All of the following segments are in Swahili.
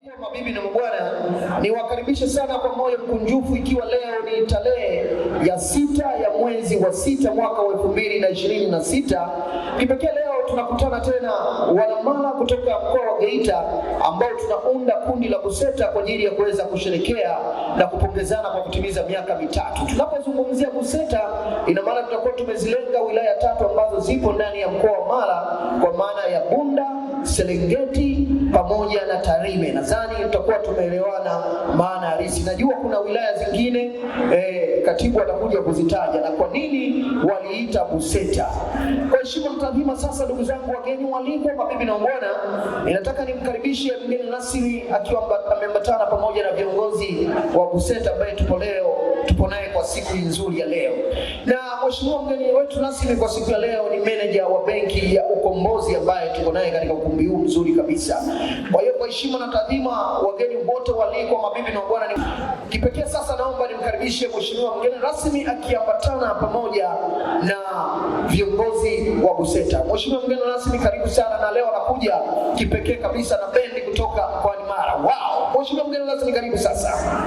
Mabibi na mabwana, niwakaribishe sana kwa moyo mkunjufu, ikiwa leo ni tarehe ya 6 ya mwezi wa 6 mwaka wa 2026. Kipekee leo tunakutana tena wanamala kutoka mkoa wa Geita ambao tunaunda kundi la BUSETA kwa ajili ya kuweza kusherehekea na kupongezana kwa kutimiza miaka mitatu. Tunapozungumzia BUSETA, ina maana tutakuwa tumezilenga wilaya 3 ambazo zipo ndani ya mkoa wa Mara, kwa maana ya Bunda, Serengeti pamoja na Tarime. Nadhani tutakuwa tumeelewana maana halisi. Najua kuna wilaya zingine katibu atakuja kuzitaja na kwa nini waliita BUSETA. Kwa heshima mtadhima, sasa ndugu zangu wageni waliko, mabibi na mabwana, ninataka nimkaribishe mgeni rasmi akiwa ameambatana pamoja na viongozi wa BUSETA ambaye tupo naye kwa siku nzuri ya leo. Na mheshimiwa mgeni wetu rasmi kwa siku ya leo ni meneja wa benki ya Ukombozi ambaye tuko naye katika ukumbi huu mzuri kabisa. Kwa hiyo kwa heshima na taadhima, wageni wote waliko, mabibi na mabwana, kipekee sasa naomba nimkaribishe mheshimiwa mgeni rasmi akiambatana pamoja na viongozi wa BUSETA. Mheshimiwa mgeni rasmi, karibu sana, na leo anakuja kipekee kabisa na bendi kutoka mkoani Mara. Wow! Mheshimiwa mgeni rasmi, karibu sasa.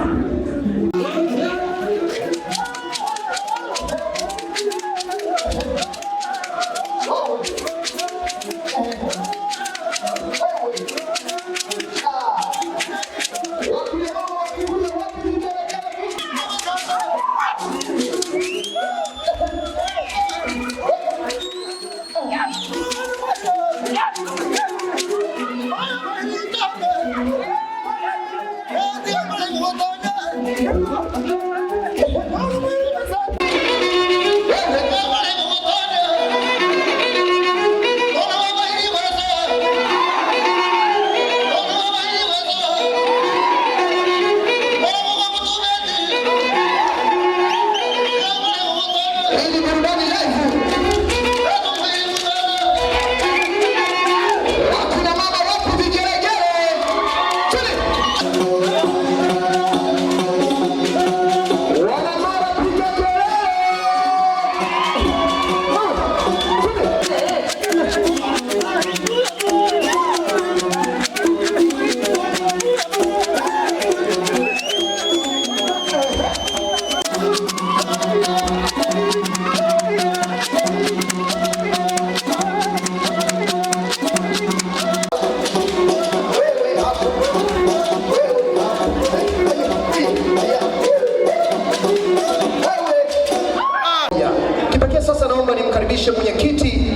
Mwenyekiti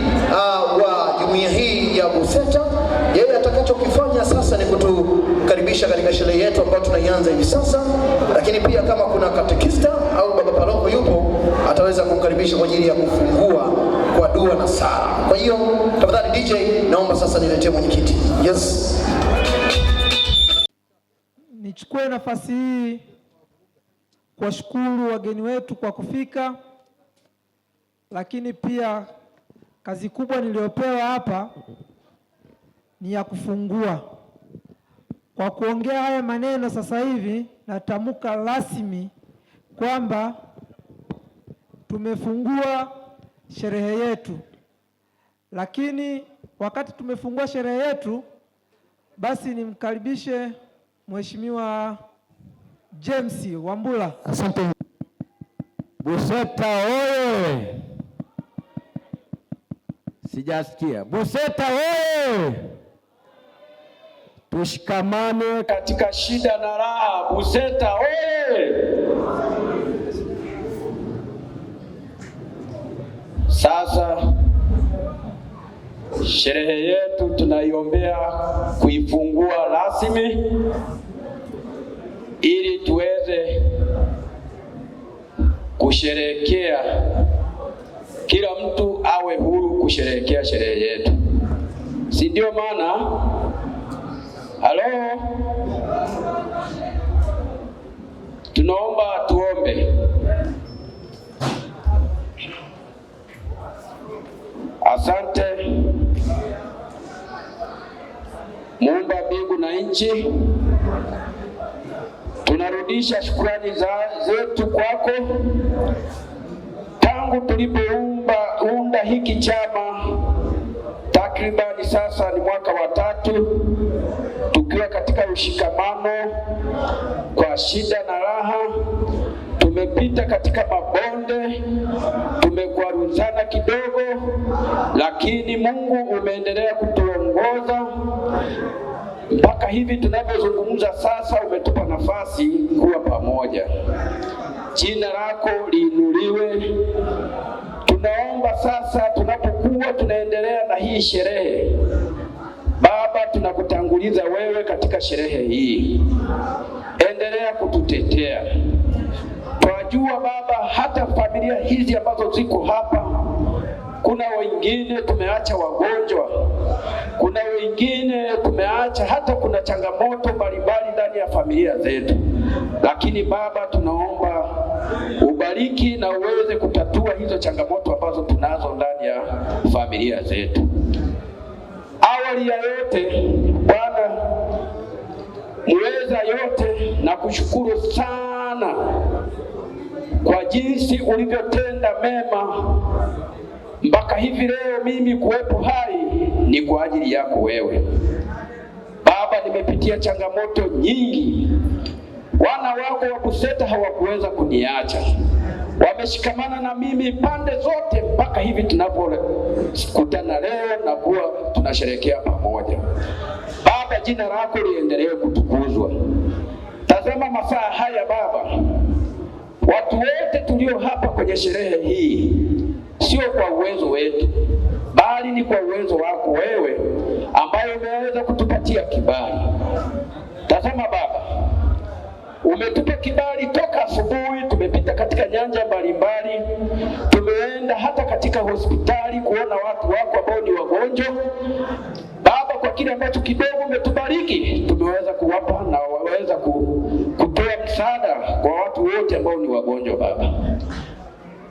wa jumuiya hii ya BUSETA, yeye atakachokifanya sasa ni kutukaribisha katika sherehe yetu ambayo tunaianza hivi sasa, lakini pia kama kuna katekista au baba paroko yupo, ataweza kumkaribisha kwa ajili ya kufungua kwa dua na sala. Kwa hiyo tafadhali DJ, naomba sasa niletee mwenyekiti. Yes. Nichukue nafasi hii kuwashukuru wageni wetu kwa kufika, lakini pia kazi kubwa niliyopewa hapa ni ya kufungua. Kwa kuongea haya maneno sasa hivi natamka rasmi kwamba tumefungua sherehe yetu. Lakini wakati tumefungua sherehe yetu, basi nimkaribishe Mheshimiwa James Wambura. Asante. BUSETA oye! Sijasikia. BUSETA oye! Tushikamane katika shida na raha. BUSETA oye! Sasa sherehe yetu tunaiombea kuifungua rasmi ili tuweze kusherehekea, kila mtu awe huru kusherehekea sherehe yetu, si ndio? Maana halo, tunaomba tuombe. Asante Muumba mbingu na nchi, tunarudisha shukrani zetu kwako. Tangu tulipounda hiki chama takribani sasa ni mwaka wa 3 tukiwa katika ushikamano kwa shida na raha. Tumepita katika mabonde, tumekwaruzana kidogo, lakini Mungu umeendelea kutuongoza mpaka hivi tunavyozungumza sasa. Umetupa nafasi kuwa pamoja. Jina lako liinuliwe. Tunaomba sasa, tunapokuwa tunaendelea na hii sherehe, Baba, tunakutanguliza wewe katika sherehe hii. Endelea kututetea. Twajua Baba, hata familia hizi ambazo ziko hapa, kuna wengine tumeacha wagonjwa, kuna wengine tumeacha, hata kuna changamoto mbalimbali ndani ya familia zetu. Lakini Baba, tunaomba ubariki na uweze kutatua hizo changamoto ambazo tunazo ndani ya familia zetu. Awali ya yote Bwana muweza yote, na kushukuru sana kwa jinsi ulivyotenda mema mpaka hivi leo. Mimi kuwepo hai ni kwa ajili yako wewe Baba. Nimepitia changamoto nyingi, wana wako wa Buseta hawakuweza kuniacha, wameshikamana na mimi pande zote mpaka hivi tunapokutana leo na kuwa tunasherehekea pamoja. Baba, jina lako liendelee kutukuzwa. Tazama masaa haya Baba, watu wote tulio hapa kwenye sherehe hii, sio kwa uwezo wetu, bali ni kwa uwezo wako wewe ambaye umeweza kutupatia kibali. Tazama Baba, umetupa kibali toka asubuhi. Tumepita katika nyanja mbalimbali, tumeenda hata katika hospitali kuona watu wako ambao ni wagonjwa. Baba, kwa kile ambacho kidogo umetubariki, tumeweza kuwapa na waweza kutoa msaada kwa watu wote ambao ni wagonjwa Baba.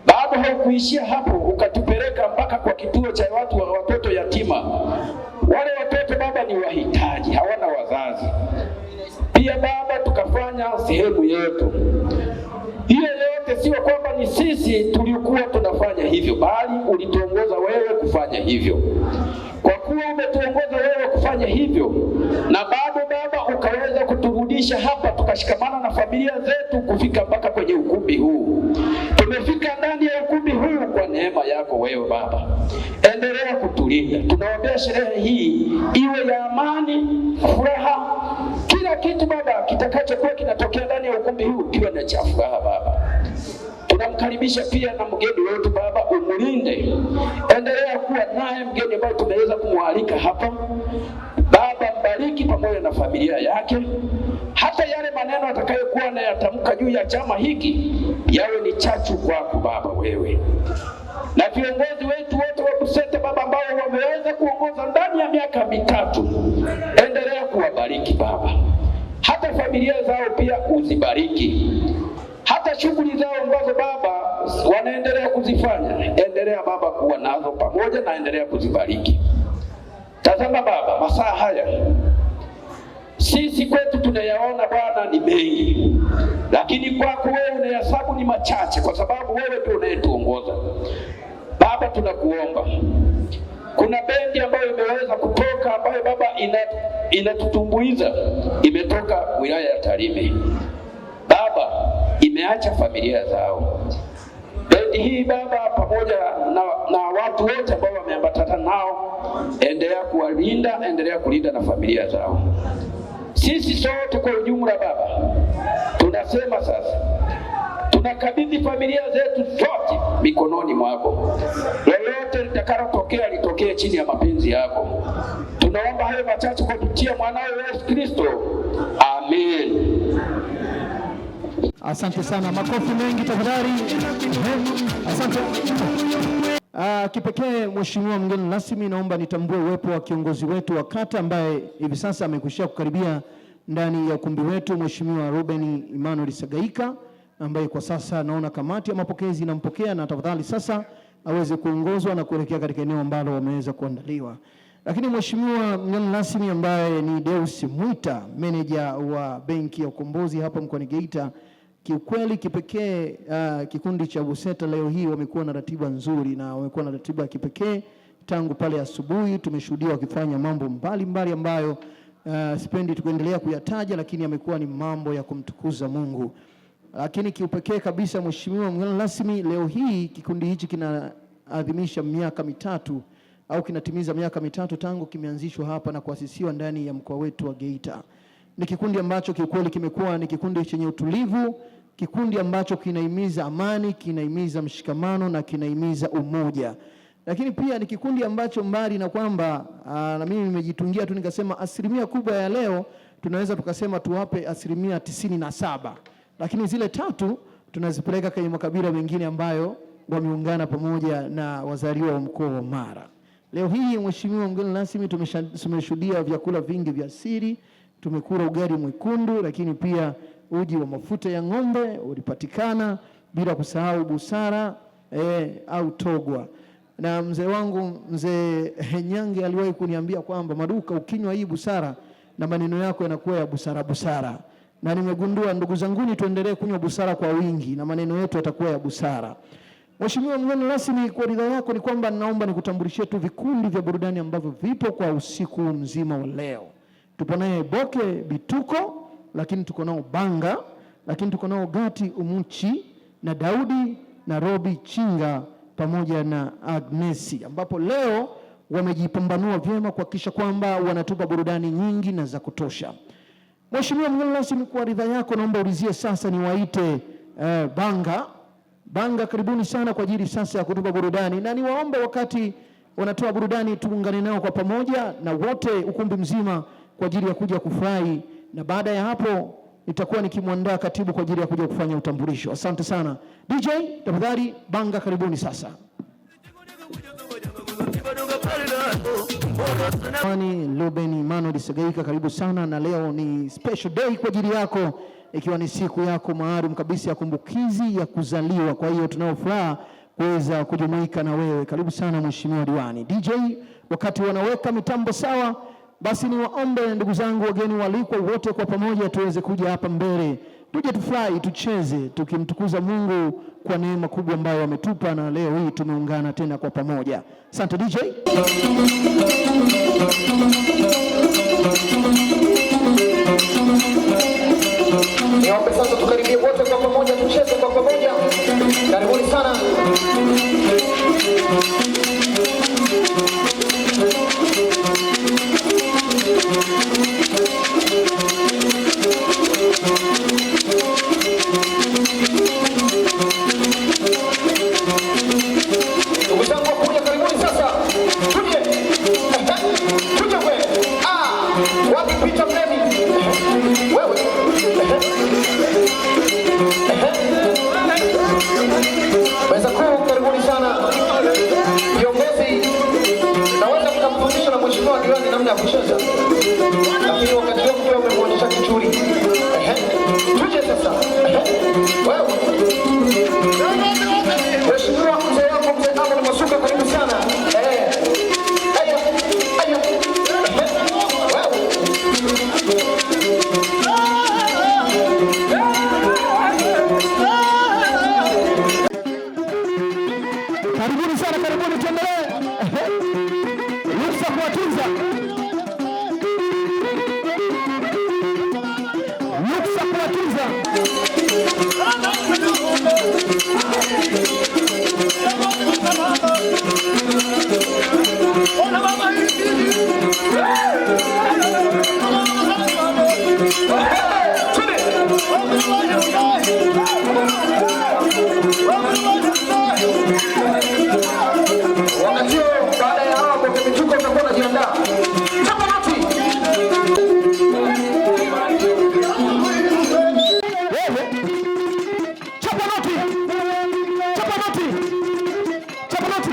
Baba, haukuishia hapo, ukatupeleka mpaka kwa kituo cha watoto yatima. Wale watoto Baba ni wahitaji, hawana wazazi. Pia Baba, tukafanya sehemu yetu. Hiyo yote sio kwamba ni sisi tulikuwa tunafanya hivyo, bali ulituongoza wewe kufanya hivyo. Kwa kuwa umetuongoza wewe kufanya hivyo, na bado Baba ukaweza kuturudisha hapa, tukashikamana na familia zetu kufika mpaka kwenye ukumbi huu. Tumefika ndani ya ukumbi huu kwa neema yako wewe Baba. Endelea kutulinda. Tunaombea sherehe hii iwe ya amani, furaha, kila kitu Baba kitakachokuwa kinatokea ndani ya ukumbi huu kiwe na cha furaha Baba. Tunamkaribisha pia na mgeni wetu Baba, umulinde. Endelea kuwa naye mgeni ambaye tumeweza kumwalika hapa Baba, mbariki pamoja na familia yake. Hata yale maneno atakayokuwa na yatamka juu ya chama hiki yawe ni chachu kwako Baba wewe. Na viongozi wetu wote wa Buseta Baba ambao wameweza kuongoza ndani ya miaka mitatu, endelea kuwabariki Baba. Hata familia zao pia uzibariki. Hata shughuli zao ambazo Baba wanaendelea kuzifanya, endelea Baba kuwa nazo pamoja na endelea kuzibariki. Tazama Baba, masaa haya sisi kwetu tunayaona Bwana ni mengi, lakini kwako wewe unayahesabu ni machache, kwa sababu wewe ndio unayetuongoza Baba. Tunakuomba, kuna bendi ambayo imeweza kutoka, ambayo Baba inatutumbuiza, imetoka wilaya ya Tarime Baba, imeacha familia zao. Bendi hii Baba, pamoja na watu wote ambao wameambatana nao, endelea kuwalinda, endelea kulinda na familia zao. Sisi sote kwa ujumla Baba, tunasema sasa tunakabidhi familia zetu zote mikononi mwako. Lolote litakalotokea litokee chini ya mapenzi yako. Tunaomba hayo machache kwa kupitia mwanao Yesu Kristo. Amen. Asante sana, makofi mengi tafadhali. Asante. Kipekee Mheshimiwa mgeni rasmi, naomba nitambue uwepo wa kiongozi wetu wa kata ambaye hivi sasa amekwisha kukaribia ndani ya ukumbi wetu, Mheshimiwa Ruben Emmanuel Sagaika, ambaye kwa sasa naona kamati ya mapokezi inampokea, na tafadhali sasa aweze kuongozwa na kuelekea katika eneo ambalo wameweza kuandaliwa. Lakini Mheshimiwa mgeni rasmi ambaye ni Deus Mwita, meneja wa Benki ya Ukombozi hapa mkoani Geita, kiukweli kipekee kikundi cha Buseta leo hii wamekuwa na ratiba nzuri na wamekuwa na ratiba ya kipekee tangu pale asubuhi. Tumeshuhudia wakifanya mambo mbalimbali ambayo sipendi tukuendelea kuyataja, lakini yamekuwa ni mambo ya kumtukuza Mungu. Lakini kiupekee kabisa, mheshimiwa mgeni rasmi, leo hii kikundi hichi kinaadhimisha miaka mitatu au kinatimiza miaka mitatu tangu kimeanzishwa hapa na kuasisiwa ndani ya mkoa wetu wa Geita. Ni kikundi ambacho kiukweli kimekuwa ni kikundi chenye utulivu, kikundi ambacho kinahimiza amani, kinahimiza mshikamano na kinahimiza umoja. Lakini pia ni kikundi ambacho mbali na kwamba na mimi nimejitungia tu nikasema asilimia kubwa ya leo tunaweza tukasema tuwape asilimia 97, lakini zile 3 tunazipeleka kwenye makabila mengine ambayo wameungana pamoja na wazaliwa wa mkoa wa Mara. Leo hii mheshimiwa mgeni rasmi, tumeshuhudia vyakula vingi vya asili. Tumekula ugali mwekundu, lakini pia uji wa mafuta ya ng'ombe ulipatikana, bila kusahau busara au togwa. Na mzee wangu mzee Nyange aliwahi kuniambia kwamba Maduka, ukinywa hii busara na maneno yako yanakuwa ya busara. Na nimegundua ndugu zanguni, tuendelee kunywa busara kwa wingi na maneno yetu yatakuwa ya busara. Mheshimiwa mgeni rasmi, kwa ridhaa yako ni kwamba naomba nikutambulishie tu vikundi vya burudani ambavyo vipo kwa usiku mzima wa leo. Tupo naye Boke Bituko, lakini tuko nao Banga, lakini tuko nao Gati Umuchi na Daudi na Robi Chinga pamoja na Agnesi, ambapo leo wamejipambanua vyema kuhakikisha kwamba wanatupa burudani nyingi na za kutosha. Mheshimiwa mgeni rasmi, kwa ridhaa yako naomba ulizie sasa niwaite Banga, karibuni sana kwa ajili sasa ya kutupa burudani, na niwaombe wakati wanatoa burudani tuungane nao kwa pamoja na wote ukumbi mzima kwa ajili ya kuja kufurahi, na baada ya hapo nitakuwa nikimwandaa katibu kwa ajili ya kuja kufanya utambulisho. Asante sana. DJ, tafadhali Banga, karibuni sasa. Ruben Emmanuel Segaika, karibu sana, na leo ni special day kwa ajili yako, ikiwa ni siku yako maalum kabisa ya kumbukizi ya kuzaliwa. Kwa hiyo tunao furaha kuweza kujumuika na wewe. Karibu sana mheshimiwa diwani. DJ, wakati wanaweka mitambo sawa, basi ni waombe ndugu zangu wageni walikwa wote kwa pamoja tuweze kuja hapa mbele, tuje tufurahi, tucheze, tukimtukuza Mungu kwa neema kubwa ambayo ametupa, na leo hii tumeungana tena kwa pamoja. Asante DJ. Niombe sasa tukaribie wote kwa pamoja, tucheze kwa pamoja. Karibuni sana. Ndugu zangu wakuja, karibuni sasa. Tuje. Tuje wewe. Wapi Peter Mlemi? Wewe. Meza kuu, karibuni sana. Viongozi, naweza kutamfundisha na mheshimiwa diwani namna ya kucheza, lakini wakati wote umemwonyesha kichuri. Tuje sasa. Wewe. Mheshimiwa mzee wangu mzee Amon Masuka, karibu sana. Ayo. Karibuni sana, karibuni, tuendelee. Ruksa kuwatunza. Ruksa kuwatunza. Wakati baada ya hapo kwa Bituko utakuwa unajiandaa. Chapa noti. Wewe. Chapa noti. Chapa noti. Chapa noti.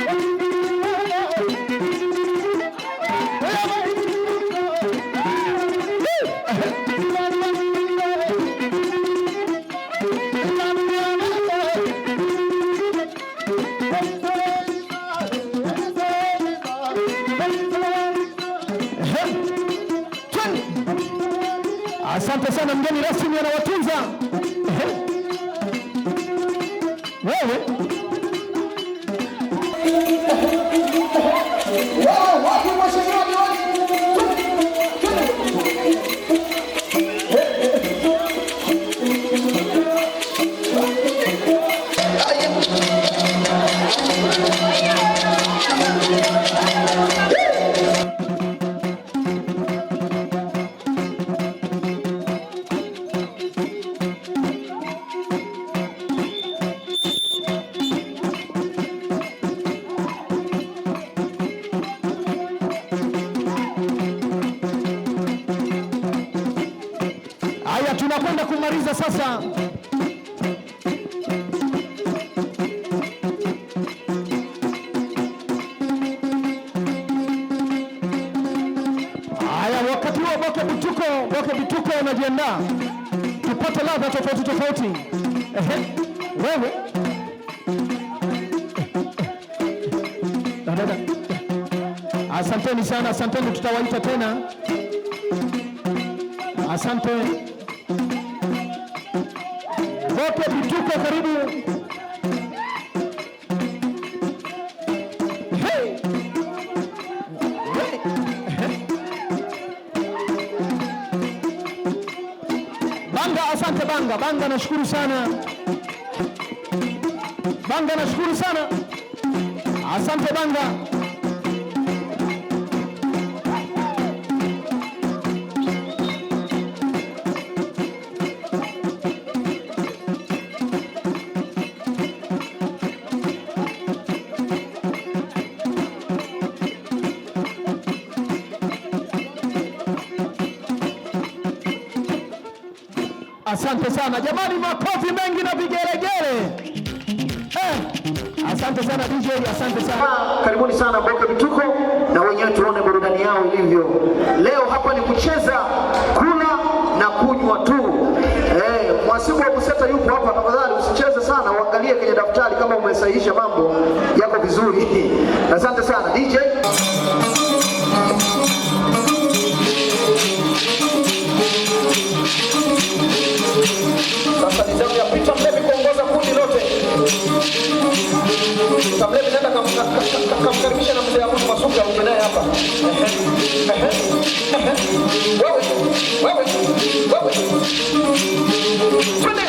Asante sana, mgeni rasmi anawatunza. Wewe Wapi mheshimiwa diwani? tunakwenda kumaliza sasa. Haya, wakati huo Boke Bituko anajiandaa tupate ladha tofauti tofauti. Wewe asanteni sana, asanteni, tutawaita tena. Asante Boke Bituko, karibu. Banga, asante Banga, nashukuru sana Banga, nashukuru sana, asante Banga. Asante sana jamani, makofi mengi na vigelegele. Asante sana DJ, asante sana. Karibuni sana Boke Bituko, na wenyewe tuone burudani yao ilivyo. Leo hapa ni kucheza, kula na kunywa tu. Mwasibu wa Buseta yupo hapa, tafadhali usicheze sana, uangalie kwenye daftari kama umesahihisha mambo yako vizuri. Asante sana DJ. Sasa ni zamu ya Peter Mlevi kuongoza kundi lote. Peter Mlevi nenda kamkaribisha na mzee Abudu Masuka uje naye hapa. Wewe. Twende.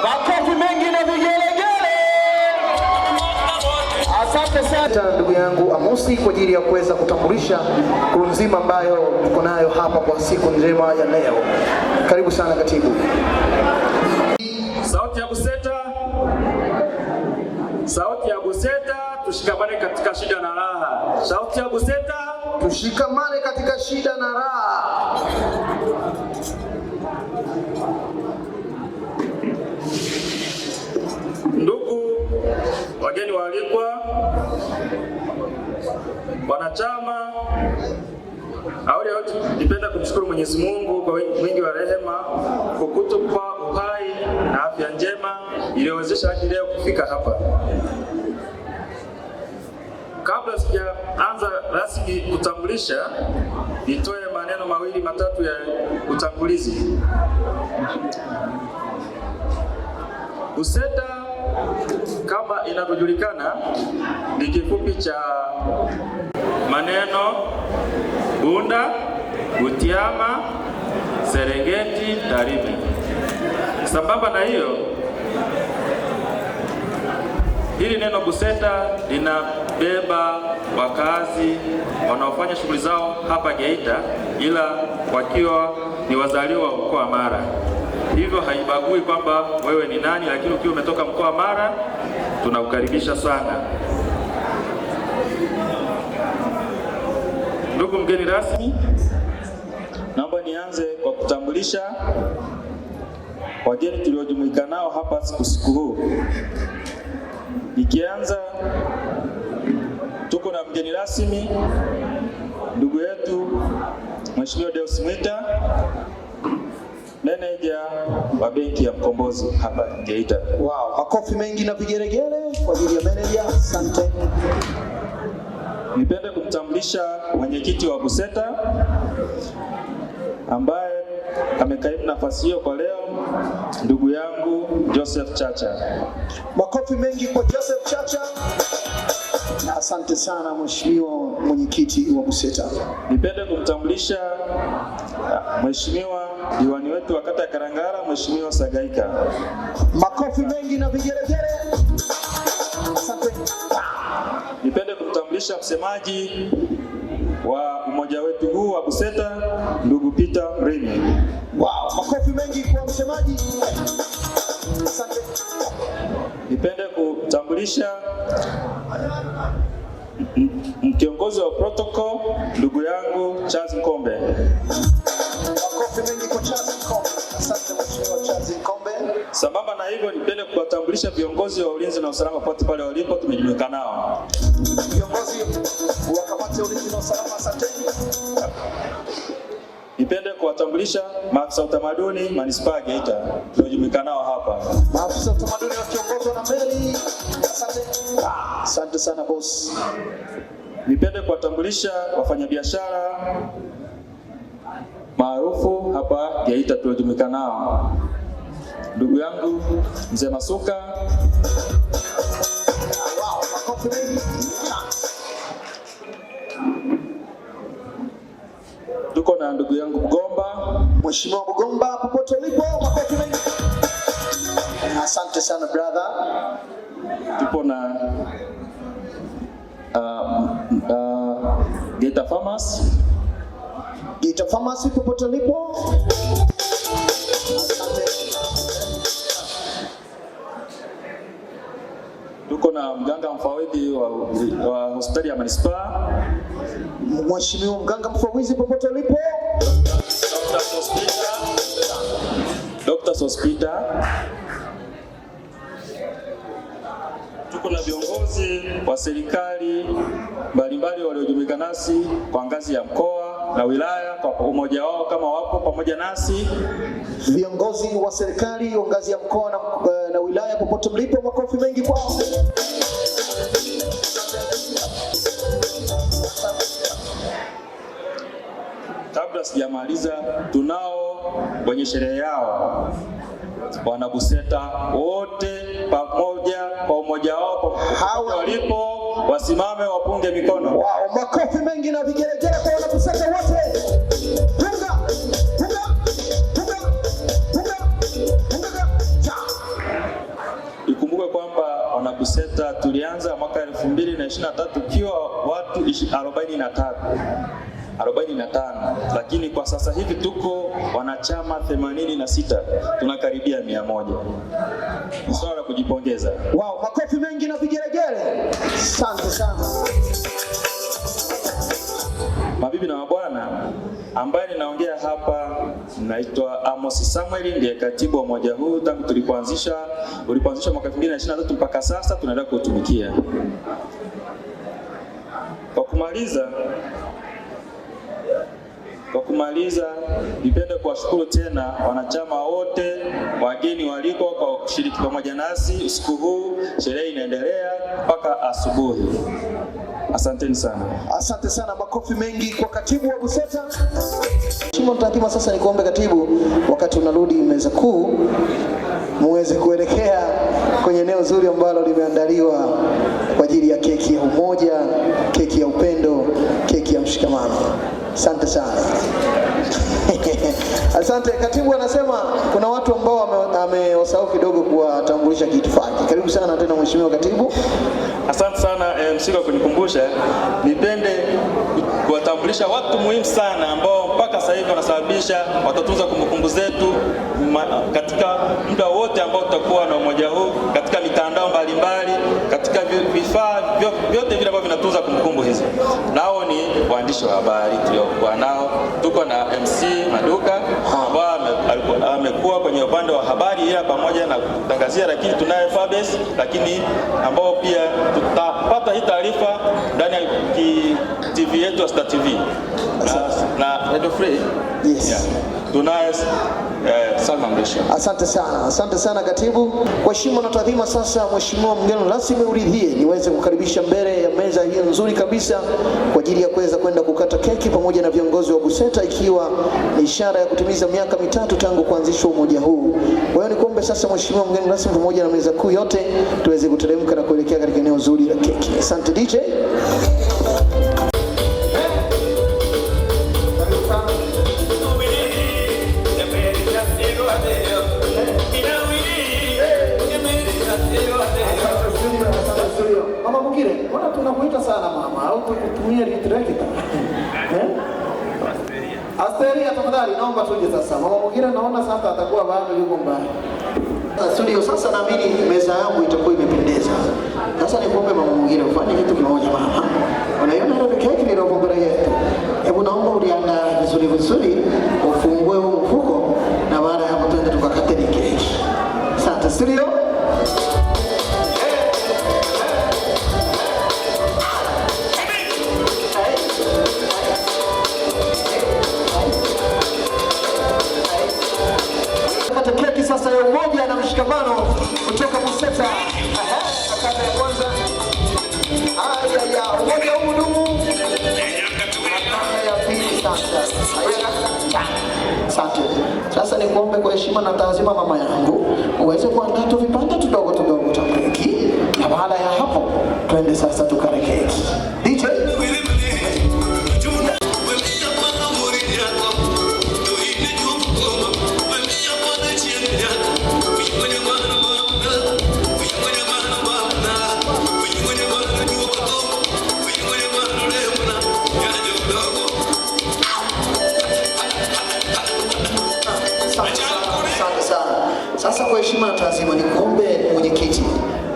Makofi mengi na vigelegele. Asante sana ndugu yangu Amosi kwa ajili ya kuweza kutambulisha crew nzima ambayo tuko nayo hapa kwa siku njema ya leo. Karibu sana katibu. Sauti ya Buseta. Sauti ya Buseta, tushikamane katika shida na raha. Sauti ya Buseta, tushikamane katika shida na raha. Ndugu wageni waalikwa, Wanachama, awali yote nipenda kumshukuru Mwenyezi Mungu kwa wingi wa rehema kwa kutupa uhai na afya njema iliyowezesha hadi leo kufika hapa. Kabla sijaanza rasmi kutambulisha, nitoe maneno mawili matatu ya utangulizi. BUSETA kama inavyojulikana ni kifupi cha maneno Bunda, Butiama, Serengeti, Tarime. Sambamba na hiyo, hili neno BUSETA linabeba wakazi wanaofanya shughuli zao hapa Geita, ila wakiwa ni wazaliwa wa mkoa wa Mara. Hivyo haibagui kwamba wewe ni nani, lakini ukiwa umetoka mkoa wa Mara tunakukaribisha sana. Ndugu mgeni rasmi, naomba nianze kwa kutambulisha wageni tuliojumuika nao hapa siku huu. Nikianza, tuko na mgeni rasmi ndugu yetu Mheshimiwa Deus Mwita, meneja wa benki ya Mkombozi hapa Geita. Wow, makofi mengi na vigeregere kwa ajili ya meneja. Asante. Nipende kumtambulisha mwenyekiti wa BUSETA ambaye amekaimu nafasi hiyo kwa leo, ndugu yangu Joseph Chacha. Makofi mengi kwa Joseph Chacha. Asante sana Mheshimiwa mwenyekiti wa BUSETA. Nipende kumtambulisha Mheshimiwa diwani wetu wa kata ya Karangara, Mheshimiwa Sagaika. Makofi mengi na vigeregere. Asante. Nipende kumtambulisha msemaji wa umoja wetu huu wa BUSETA, ndugu Peter Mrimi. Wow, makofi mengi kwa msemaji. Asante. Nipende kutambulisha kiongozi wa protocol, ndugu yangu Charles Nkombe. Makofi mengi kwa Charles Nkombe. Asante Mheshimiwa Charles Nkombe. Sambamba na hivyo, nipende kuwatambulisha viongozi wa ulinzi na usalama pote pale walipo tumejumuika nao. Viongozi wa kamati ya ulinzi na usalama, asanteni. Nipende kuwatambulisha maafisa utamaduni manispaa Geita tuliojumuika nao hapa. Maafisa utamaduni wakiongozwa na Meli. Asante. Asante sana boss. Nipende kuwatambulisha wafanyabiashara maarufu hapa Geita tuliojumuika nao. Ndugu yangu Mzee Masuka. Wow, makofi mengi. Tuko na ndugu yangu Bugomba. Mheshimiwa Bugomba, popote ulipo, makofi mengi. Asante sana brother. Tupo na Geita Farmers. Geita Farmers, popote ulipo. Asante. Tuko na mganga mfawidhi wa hospitali ya manispaa. Mheshimiwa mganga mfawidhi, popote ulipo. Dr. Sospita. Tuko na viongozi wa serikali mbalimbali waliojumuika nasi kwa ngazi ya mkoa na wilaya kwa umoja wao kama wapo pamoja nasi. Viongozi wa serikali wa ngazi ya mkoa na wilaya popote mlipo, makofi mengi kwao. Kabla sijamaliza, tunao kwenye sherehe yao wana BUSETA wote pamoja kwa umoja wao walipo, wasimame wapunge mikono. Wow, makofi mengi na vigelegele kwa wana BUSETA wote. Punga, punga, punga, punga, punga. Ikumbuke kwamba wana BUSETA tulianza mwaka 2023 ikiwa watu 45, lakini kwa sasa hivi tuko wanachama 86, tunakaribia 100. Swala la kujipongeza. Wow, makofi mengi na vigelegele. Asante sana. Mabibi na mabwana, Ambaye ninaongea hapa naitwa Amos Samuel, ndiye katibu wa umoja huu tangu ulipoanzishwa mwaka 2023 mpaka sasa tunaendelea kutumikia. Kwa kumaliza nipende kuwashukuru tena wanachama wote, wageni waliko kwa kushiriki pamoja nasi usiku huu. Sherehe inaendelea mpaka asubuhi. Asanteni sana. Asante sana, makofi mengi kwa katibu wa BUSETA. Shimon Tathima, sasa nikuombe katibu, wakati unarudi meza kuu muweze kuelekea kwenye eneo zuri ambalo limeandaliwa kwa ajili ya keki ya umoja, keki ya upendo, keki ya mshikamano. Asante sana. Asante. Katibu anasema kuna watu ambao amewasahau kidogo kuwatambulisha kiitifaki. Karibu sana tena mheshimiwa katibu. Asante sana mshika kunikumbusha. Nipende kuwatambulisha watu muhimu sana ambao mpaka sasa hivi wanasababisha watatunza kumbukumbu zetu katika muda wote ambao tutakuwa na umoja huu, katika mitandao mbalimbali, katika vifaa vyote vile ambavyo vinatunza kumbukumbu hizo. Nao ni waandishi wa habari tuliokuwa nao. Tuko na MC Maduka ambao amekuwa kwenye upande wa habari ila pamoja na kutangazia, lakini tunaye Fabes, lakini ambao pia tutapata hii taarifa ndani ya TV yetu ya Star TV na Radio Free. Yes. Yeah. Tunaye Salma Mrisho. Asante sana. Asante sana katibu. Kwa heshima na taadhima, sasa mheshimiwa mgeni rasmi uridhie niweze kukaribisha mbele ya meza hii nzuri kabisa kwa ajili ya kuweza kwenda kukata keki pamoja na viongozi wa BUSETA, ikiwa ni ishara ya kutimiza miaka mitatu tangu kuanzishwa umoja huu. Kwa hiyo nikuombe sasa mheshimiwa mgeni rasmi pamoja na meza kuu yote tuweze kuteremka na kuelekea katika eneo zuri la keki. Asante DJ. Mama Mukire, mbona tunakuita sana mama? Au kutumia litreki? Asteria, tafadhali naomba tuje sasa. Mama Mukire naona sasa atakuwa bado yuko mbali. Studio sasa, naamini meza yangu itakuwa imependeza. Sasa nikuombe Mama Mukire ufanye kitu kimoja mama. Unaiona ile keki ile hapo mbele yetu. Hebu naomba uliandaa vizuri, ufungue huo mfuko na baada ya hapo tuende tukakate keki. Asante studio. Sasa ya umoja na mshikamano kutoka BUSETA. Kata ya kwanza. Ya umoja huu dumu. Kata ya pili sasa. Asante. Sasa nikuombe kwa heshima na taazima mama yangu uweze kuandaa tu vipande tudogo cha keki, na baada ya hapo twende sasa tukare keki. DJ Sasa kwa heshima na taazima nikuombe mwenyekiti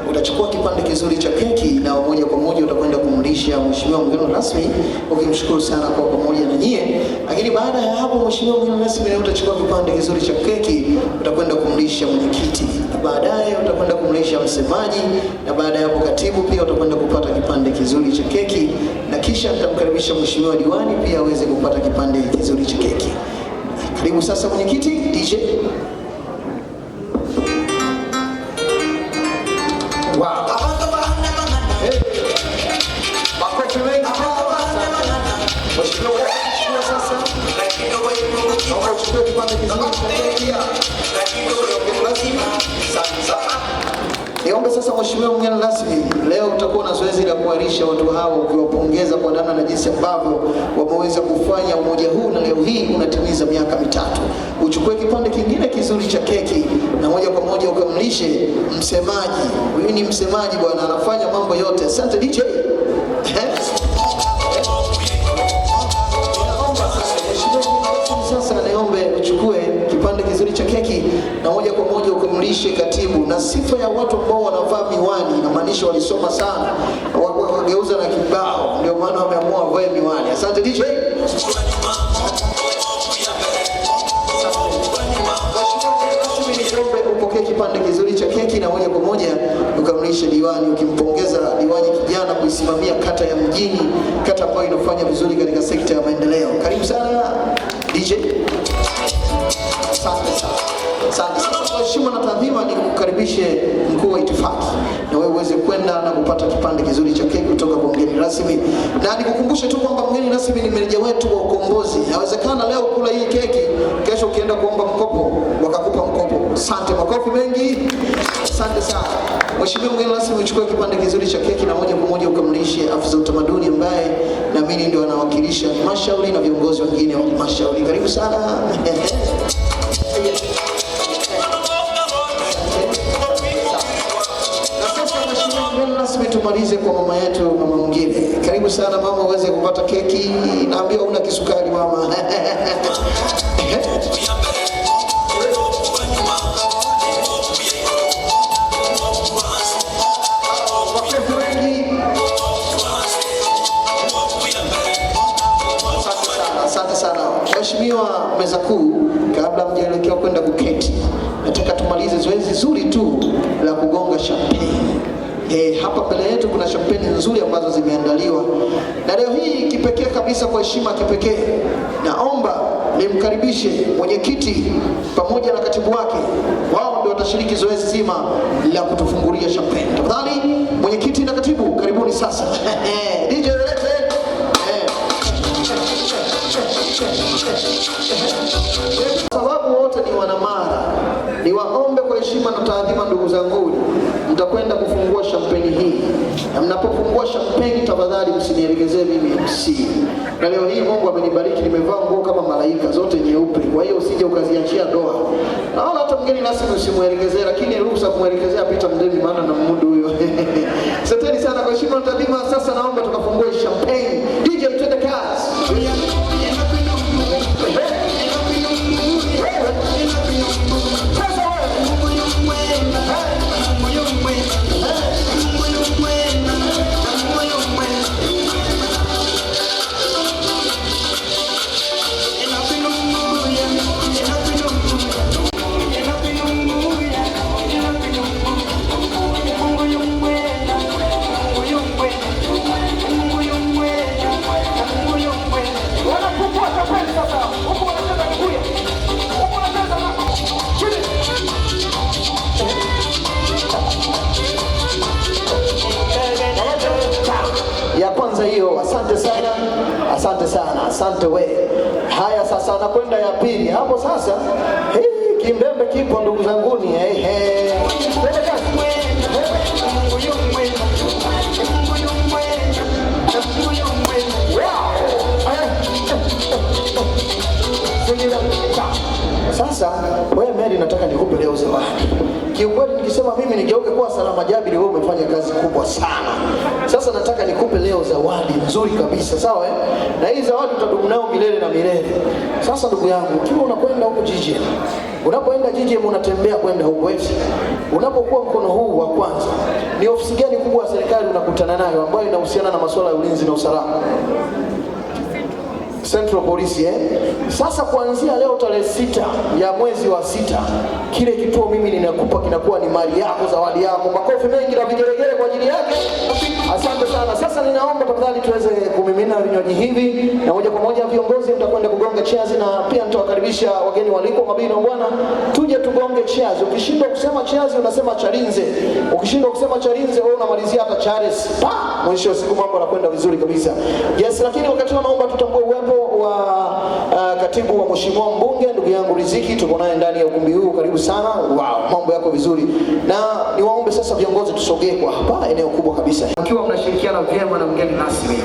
utachukua kipande kizuri cha keki na moja kwa moja utakwenda kumlisha mheshimiwa mgeni rasmi, ukimshukuru sana kwa pamoja na nyie. Lakini baada ya hapo mheshimiwa mgeni rasmi na utachukua kipande kizuri cha keki utakwenda kumlisha mwenyekiti, na baadaye utakwenda kumlisha msemaji, na baada ya hapo katibu pia utakwenda kupata kipande kizuri cha keki, na kisha nitamkaribisha mheshimiwa diwani pia aweze kupata kipande kizuri cha keki. Karibu sasa mwenyekiti. DJ niombe sasa mheshimiwa mgeni rasmi, leo utakuwa na zoezi la kuwarisha watu hao ukiwapongeza kwa namna na jinsi ambavyo wameweza kufanya umoja huu, na leo hii unatimiza miaka mitatu. Uchukue kipande kingine kizuri cha keki na moja kwa moja ukamlishe msemaji. Huyu ni msemaji bwana, anafanya mambo yote. Asante DJ. Sasa niombe uchukue kipande kizuri cha keki na moja kwa moja ukamlishe katibu. Na sifa ya watu ambao wanavaa miwani inamaanisha walisoma sana, wageuza na kibao, ndio maana wameamua wavae miwani. Asante DJ. umsimamishe diwani, ukimpongeza diwani kijana kuisimamia kata ya Mjini, kata ambayo inafanya vizuri katika sekta ya maendeleo. Karibu sana DJ. Asante sana. Sasa kwa heshima na taadhima ni kukaribishe mkuu wa itifaki na wewe uweze kwenda na kupata kipande kizuri cha keki kutoka kwa mgeni rasmi. Na nikukumbushe tu kwamba mgeni rasmi ni meneja wetu wa ukombozi. Inawezekana leo kula hii keki, kesho ukienda kuomba mkopo wakakupa mkopo. Asante, makofi mengi. Asante sana. Mheshimiwa mgeni rasmi, uchukue kipande kizuri cha keki na moja kwa moja ukamlishe afisa utamaduni ambaye naamini ndio anawakilisha halmashauri na viongozi wengine wa halmashauri. Karibu sana. Rasmi tumalize kwa mama yetu, mama mwingine. Karibu sana mama, uweze kupata keki. Naambiwa una kisukari mama. Asante sana. Mheshimiwa meza kuu, kabla mjaelekea kwenda kuketi, nataka tumalize zoezi zuri tu la kugonga champagne. Hapa mbele yetu kuna champagne nzuri ambazo zimeandaliwa. Na leo hii kipekee kabisa, kwa heshima kipekee, naomba nimkaribishe mwenyekiti pamoja na katibu wake. Wao ndio watashiriki zoezi zima la kutufungulia champagne. Tafadhali mwenyekiti na katibu, karibuni sasa. DJ sababu wote ni wanamara, niwaombe kwa heshima na taadhima, ndugu zangu, mtakwenda kufungua champagne hii. Na mnapofungua champagne, tafadhali msinielekezee mimi MC. Na leo hii Mungu amenibariki, nimevaa nguo kama malaika zote nyeupe. Kwa hiyo usije ukaziachia doa. Naona hata mgeni rasmi usimuelekezee, lakini ruhusa kumuelekezea Peter Mdemi, maana na mmundu huyo. Asanteni sana kwa heshima na taadhima. Sasa naomba tukafungue champagne. DJ twende kazi. Hiyo, asante sana, asante sana, asante we. Haya, sasa nakwenda ya pili. Hapo sasa, kimbembe kipo ndugu zanguni. Sasa wewe Mary, nataka nikupe leo zawadi. Kiukweli nikisema mimi nigeuke kuwa Salama Jabiri, wewe umefanya kazi kubwa sana. Sasa nataka nikupe leo zawadi nzuri kabisa, sawa eh? Na hii zawadi utadumu nayo milele na milele. Sasa ndugu yangu, ukiwa unakwenda huko GGM, unapoenda GGM unatembea kwenda huko eti, unapokuwa mkono huu wa kwanza, ni ofisi gani kubwa ya serikali unakutana nayo ambayo inahusiana na masuala ya ulinzi na usalama? Central Police Sasa kuanzia leo tarehe 6 ya mwezi wa 6, kile kituo mimi ninakupa kinakuwa ni mali yako, zawadi yako. Makofi mengi na vigelegele kwa ajili yake. Asante sana. Sasa ninaomba tafadhali tuweze kumimina vinywaji hivi, na moja kwa moja viongozi mtakwenda kugonga cheers, na pia nitawakaribisha wageni waliko, mabibi na bwana, tuje tugonge cheers. Ukishindwa kusema cheers unasema charinze. Ukishindwa kusema charinze wewe unamalizia hata Charles. Mwisho wa siku mambo yanakwenda vizuri kabisa. Yes, lakini wakati naomba tutambue uwepo wa katibu wa mheshimiwa mbunge ndugu yangu Riziki, tuko naye ndani ya ukumbi huu. Karibu sana. Wow, mambo yako vizuri. Na niwaombe sasa viongozi tusogee kwa hapa eneo kubwa kabisa. Mkiwa mnashirikiana vyema na mgeni rasmi,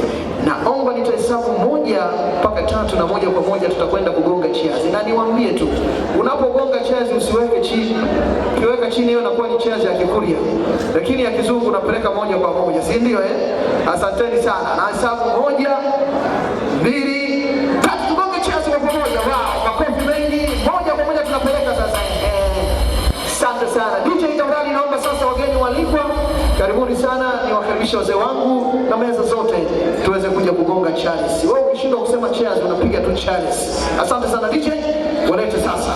naomba nitahesabu 1 mpaka 3 na moja kwa moja tutakwenda kugonga cheers. Na niwaambie tu, unapogonga cheers usiweke chini. Ukiweka chini hiyo inakuwa ni cheers ya Kikuria. Lakini ya Kizungu unapeleka moja kwa moja, si ndio Asanteni sana. Na hesabu 1, 2, 3 tugonge cheers kwa pamoja. Wow, makofi mengi. Moja kwa moja tunapeleka sasa. Asante sana. DJ tafadhali naomba sasa wageni walikwa, karibuni sana, niwakaribisha wazee wangu na meza zote tuweze kuja kugonga cheers. Wewe ukishindwa kusema cheers unapiga tu cheers. Asante sana DJ, walete sasa.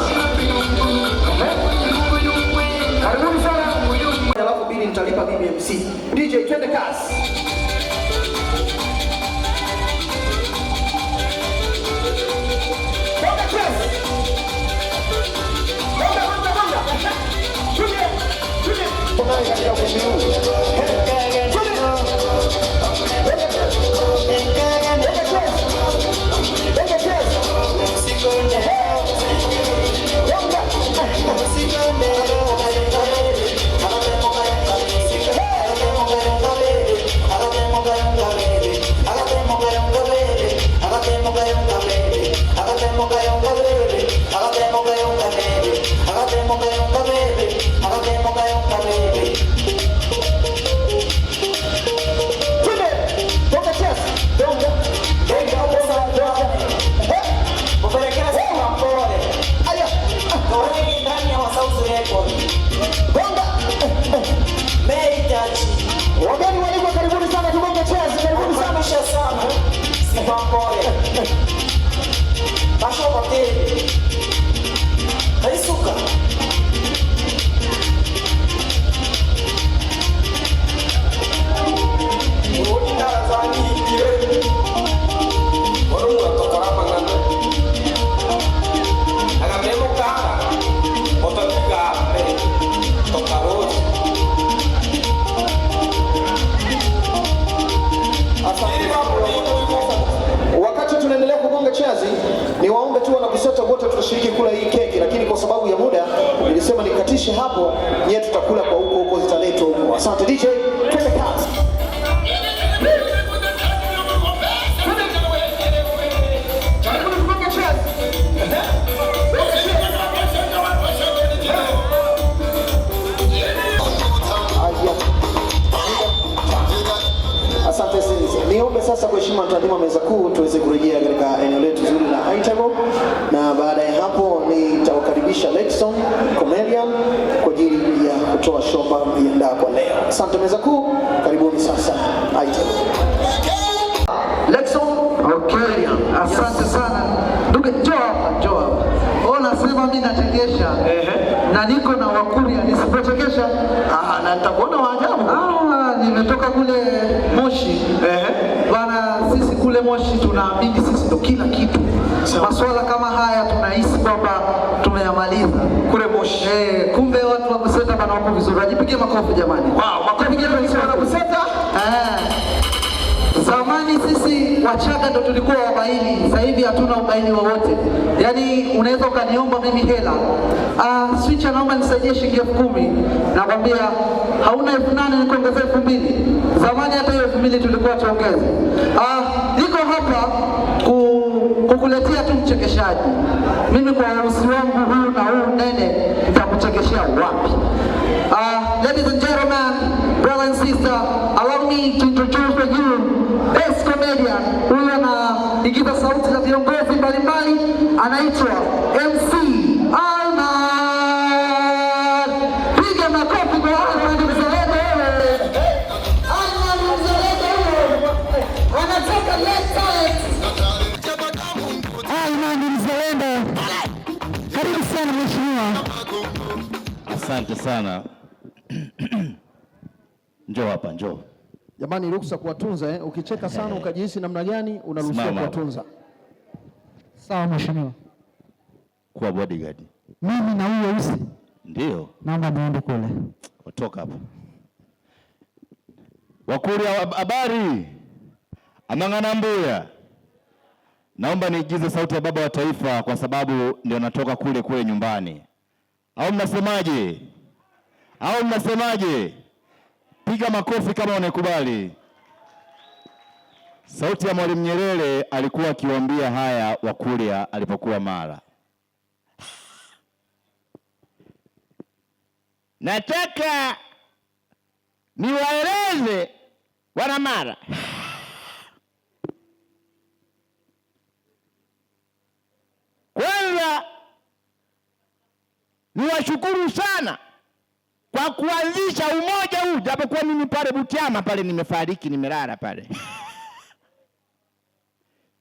Karibuni sana. Alafu hili nitalipa mimi MC. DJ, twende kasi. Niwaombe tu wanaBuseta wote tutashiriki kula hii keki, lakini kwa sababu ya muda nilisema nikatishe hapo, nyewe tutakula kwa huko zitaletwa huko. Asante DJ, twende kazi. Asante sana. Niombe sasa kwa heshima mtaadhima meza kuu tuweze kurejea katika eneo letu zuri la high table, na baada ya hapo nitawakaribisha Lexon Comedian kwa ajili ya kutoa show ambayo mliandaa kwa leo. Asante meza kuu, karibuni sasa high table. Lexon Comedian. Asante sana. Ndugu njoo hapa. Ona sema mimi natekesha. Na niko na Wakuria nisipotekesha. Na nitakuona waajabu. Nimetoka kule Moshi. Bana, sisi kule Moshi tunaamini sisi ndo kila kitu. Masuala kama haya tunahisi kwamba tumeyamaliza kule Moshi. Kumbe watu wa Buseta bana wako vizuri. Jipigie makofi jamani. Wow, makofi kwa Buseta. Zamani sisi Wachaga ndo tulikuwa wabaini, sasa hivi hatuna ubaini wowote. Yaani unaweza ukaniomba mimi hela. Switch naomba nisaidie shilingi 10,000. Nakwambia hauna 8,000 nikuongezee 2,000. Zamani hata hiyo 2,000 tulikuwa tuongeze. Niko hapa kukuletea tu mchekeshaji. Mimi kwa usi wangu huu na huu nene nitakuchekeshea wapi? Ladies and gentlemen, brother and sister, allow me to introduce to you best comedian. Huyu anaigiza sauti za viongozi mbalimbali, anaitwa MC Alman. Piga makofi kwa Alman mzalendo wewe. Alman mzalendo wewe. Anatoka left side. Alman mzalendo. Karibu sana mheshimiwa. Asante sana. Njoo hapa, njoo. Jamani, ruhusa kuwatunza Ukicheka sana ukajihisi namna gani, unaruhusiwa kuwatunza. Sawa mheshimiwa. Kwa bodyguard. Mimi na huyo usi. Ndio. Naomba niende kule. Kutoka hapa. Wakuria habari. Amangana Mbuya. Naomba niigize sauti ya baba wa taifa kwa sababu ndio natoka kule nyumbani. Au mnasemaje? Piga makofi kama unakubali. Sauti ya Mwalimu Nyerere alikuwa akiwaambia haya Wakuria alipokuwa Mara. Nataka niwaeleze wana Mara. Kwanza niwashukuru sana kwa kuanzisha umoja huu, japokuwa mimi pale Butiama pale nimefariki, nimelala pale.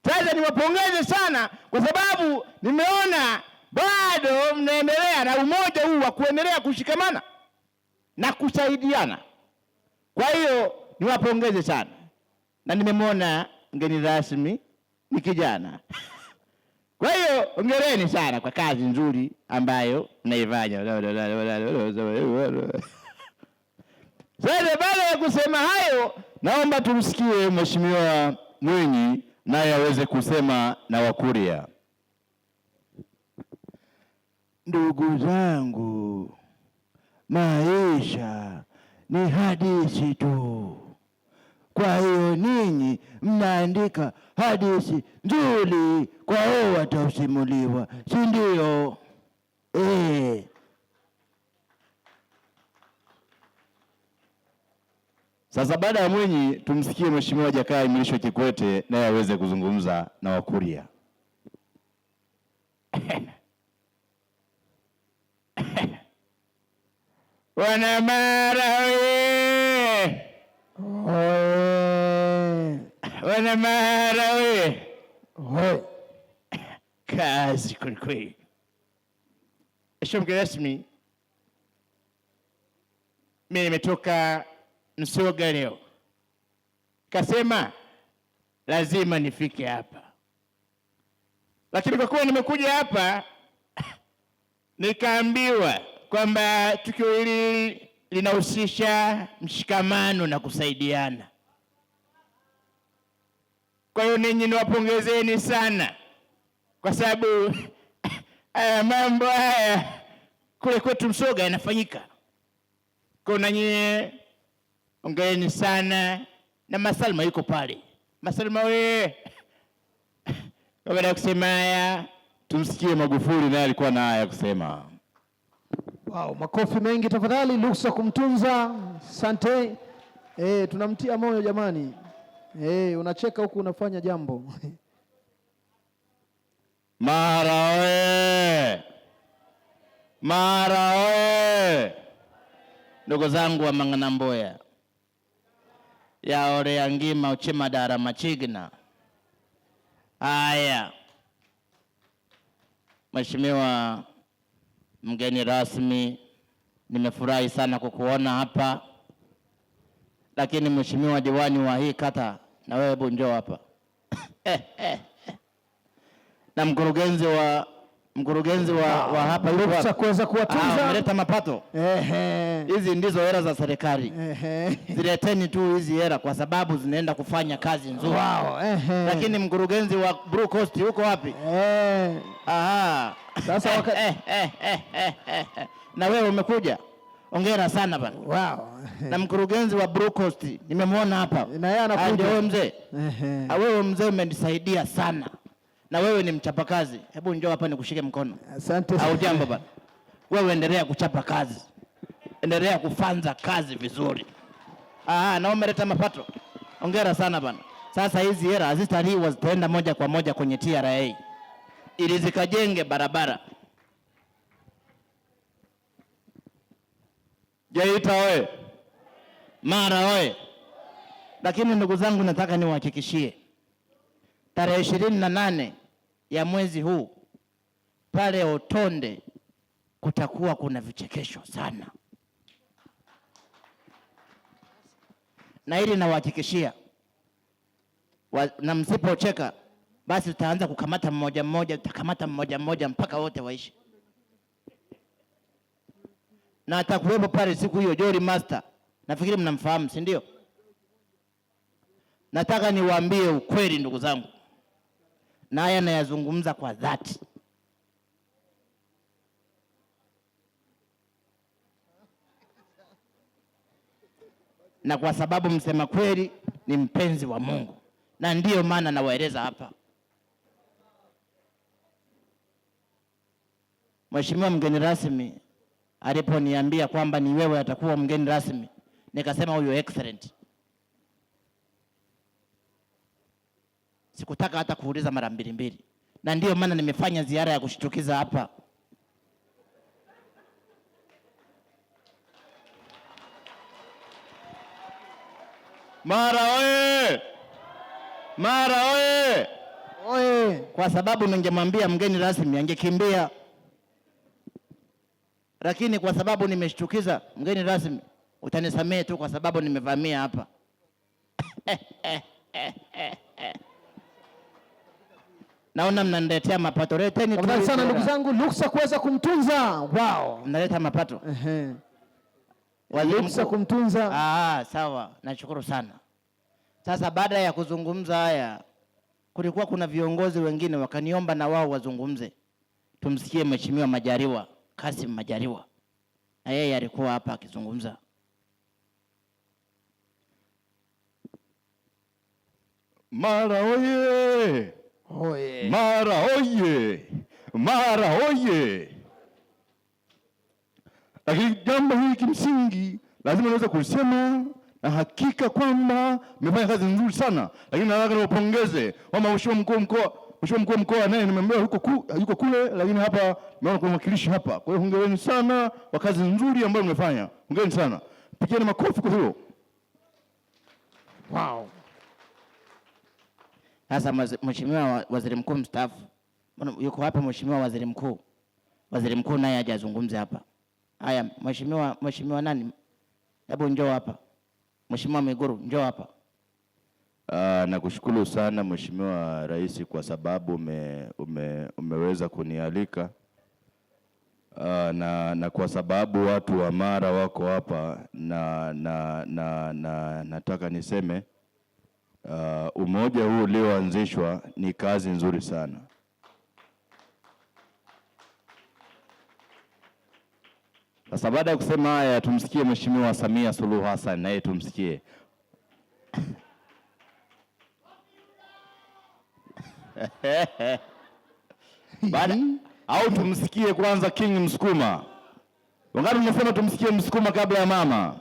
Sasa niwapongeze sana kwa sababu nimeona bado mnaendelea na umoja huu wa kuendelea kushikamana na kusaidiana. Kwa hiyo niwapongeze sana, na nimemwona mgeni rasmi ni kijana. Kwa hiyo hongereni sana kwa kazi nzuri ambayo mnaifanya. Sasa baada ya kusema hayo, naomba tumsikie Mheshimiwa Mwinyi naye aweze kusema na Wakuria. Ndugu zangu, maisha ni hadithi tu. Kwa hiyo ninyi mnaandika hadithi nzuri kwa wao watasimuliwa, si ndio? Sasa baada ya Mwinyi tumsikie Mheshimiwa Jakaya Mrisho Kikwete naye aweze kuzungumza na Wakuria. Wanamara we! Wanamara we! Kazi kwelikweli. Mheshimiwa mgeni rasmi, mimi nimetoka Msoga leo, kasema lazima nifike hapa, lakini kwa kuwa nimekuja hapa nikaambiwa kwamba tukio hili linahusisha mshikamano na kusaidiana. Kwa hiyo ninyi niwapongezeni sana, kwa sababu mambo haya kule kwetu Msoga yanafanyika. Kwa nyinyi ongeeni sana, na Masalma yuko pale. Masalma we! Baada ya kusema haya, tumsikie Magufuli naye alikuwa na haya kusema. Wow, makofi mengi tafadhali, ruksa kumtunza. Asante. Tunamtia moyo jamani. Unacheka huku unafanya jambo. Mara we! Mara we! ndugu zangu wa Mang'anamboya ya ore ngima uchema dara machigna. Haya, Mheshimiwa mgeni rasmi, nimefurahi sana kukuona hapa, lakini Mheshimiwa diwani wa hii kata, na wewe hebu njoo hapa. Na mkurugenzi wa hapa yuko hapa kuweza kuwatunza. Umeleta mapato. Hizi ndizo hela za serikali. Zileteni tu hizi hela kwa sababu zinaenda kufanya kazi nzuri. Wow. Lakini mkurugenzi wa Blue Coast yuko wapi? Aha. Sasa na wewe umekuja. Hongera sana bana. Wow. Na mkurugenzi wa Blue Coast nimemwona hapa. Na yeye anakuja. Wewe mzee. Wewe mzee umenisaidia sana. Na wewe ni mchapakazi. Hebu njoo hapa nikushike mkono. Asante. Au jambo bana. Wewe endelea kuchapa kazi. Endelea kufanza kazi vizuri. Na umeleta mapato. Hongera sana bana. Sasa hizi hela hazitaliwa, zitaenda moja kwa moja kwenye TRA ili zikajenge barabara. Geita oye! Mara oye! Lakini ndugu zangu, nataka niwahakikishie tarehe 28 ya mwezi huu pale Otonde kutakuwa kuna vichekesho sana, na ili nawahakikishia na msipocheka basi tutaanza kukamata mmoja mmoja, tutakamata mmoja mmoja mpaka wote waishi. Na atakuwepo pale siku hiyo Jolly Master, nafikiri mnamfahamu, si ndio? Nataka niwaambie ukweli ndugu zangu, na haya nayazungumza kwa dhati. Na kwa sababu msema kweli ni mpenzi wa Mungu, na ndiyo maana nawaeleza hapa. Mheshimiwa mgeni rasmi aliponiambia kwamba ni wewe atakuwa mgeni rasmi, nikasema huyo excellent. Sikutaka hata kuuliza mara mbili, na ndiyo maana nimefanya ziara ya kushtukiza hapa. Mara oye! Mara oye! Oye! Kwa sababu ningemwambia mgeni rasmi angekimbia, lakini kwa sababu nimeshtukiza mgeni rasmi Utanisamehe tu kwa sababu nimevamia hapa. Naona mnaniletea mapato. Leteni tu. Asante sana ndugu zangu, ruksa kuweza kumtunza. Wow, mnaleta mapato. Ruksa kumtunza. Sawa. Nashukuru sana. Sasa baada ya kuzungumza haya, kulikuwa kuna viongozi wengine wakaniomba na wao wazungumze. Tumsikie Mheshimiwa Majaliwa, Kassim Majaliwa. Na yeye alikuwa hapa akizungumza. Mara oye! Oye! Mara oye! Mara oye! Lakini jambo hili kimsingi lazima niweze kusema na hakika kwamba mmefanya kazi nzuri sana, lakini nataka niwapongeze kwamba Mheshimiwa mkuu wa mkoa naye nimeambiwa yuko kule, lakini hapa naona kuna mwakilishi hapa. Kwa hiyo hongereni sana kwa kazi nzuri ambayo mmefanya. Hongereni sana. Pigeni makofi kwa hilo. Wow. Sasa Mheshimiwa Waziri Mkuu mstaafu, yuko hapa Mheshimiwa Waziri Mkuu. Waziri Mkuu naye aje azungumze hapa. Haya, Mheshimiwa nani? Hebu njoo hapa. Mheshimiwa Mwigulu, njoo hapa. Nakushukuru sana Mheshimiwa Rais kwa sababu umeweza kunialika. Na kwa sababu watu wa Mara wako hapa na nataka niseme umoja huu ulioanzishwa ni kazi nzuri sana. Sasa baada ya kusema haya, tumsikie Mheshimiwa Samia Suluhu Hassan, naye tumsikie. Au tumsikie kwanza King Msukuma. Wangapi mnasema tumsikie Msukuma kabla ya mama?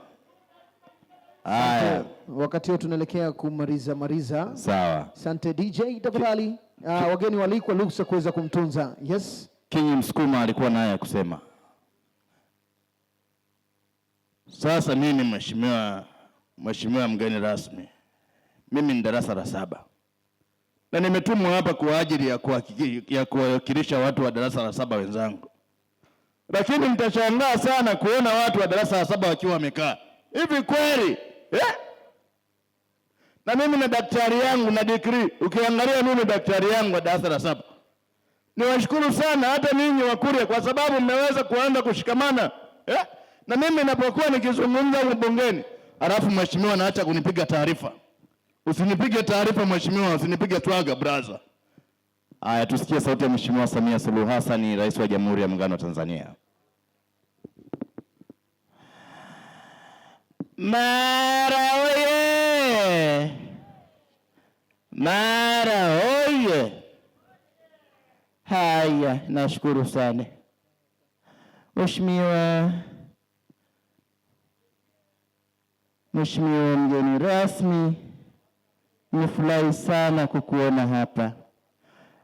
Haya. Wakati huo tunaelekea kumaliza. Sawa. Asante DJ tafadhali. Wageni walikwa ruksa kuweza kumtunza. Yes. King Msukuma alikuwa naye kusema. Sasa mimi mheshimiwa mgeni rasmi, mimi ni darasa la 7 na nimetumwa hapa kwa ajili ya kuwakilisha watu wa darasa la 7 wenzangu, lakini nitashangaa sana kuona watu wa darasa la 7 wakiwa wamekaa hivi kweli na mimi na daktari yangu na degree. Ukiangalia mimi daktari yangu wa darasa la 7. Niwashukuru sana hata ninyi Wakuria kwa sababu mmeweza kuanza kushikamana na mimi ninapokuwa nikizungumza bungeni, alafu mheshimiwa naacha kunipiga taarifa. Usinipige taarifa mheshimiwa, usinipige twaga brother. Haya, tusikie sauti ya Mheshimiwa Samia Suluhu Hassan, Rais wa Jamhuri ya Muungano wa Tanzania. Mara oye! Mara oye! Haya, nashukuru sana Mheshimiwa mgeni rasmi, nimefurahi sana kukuona hapa,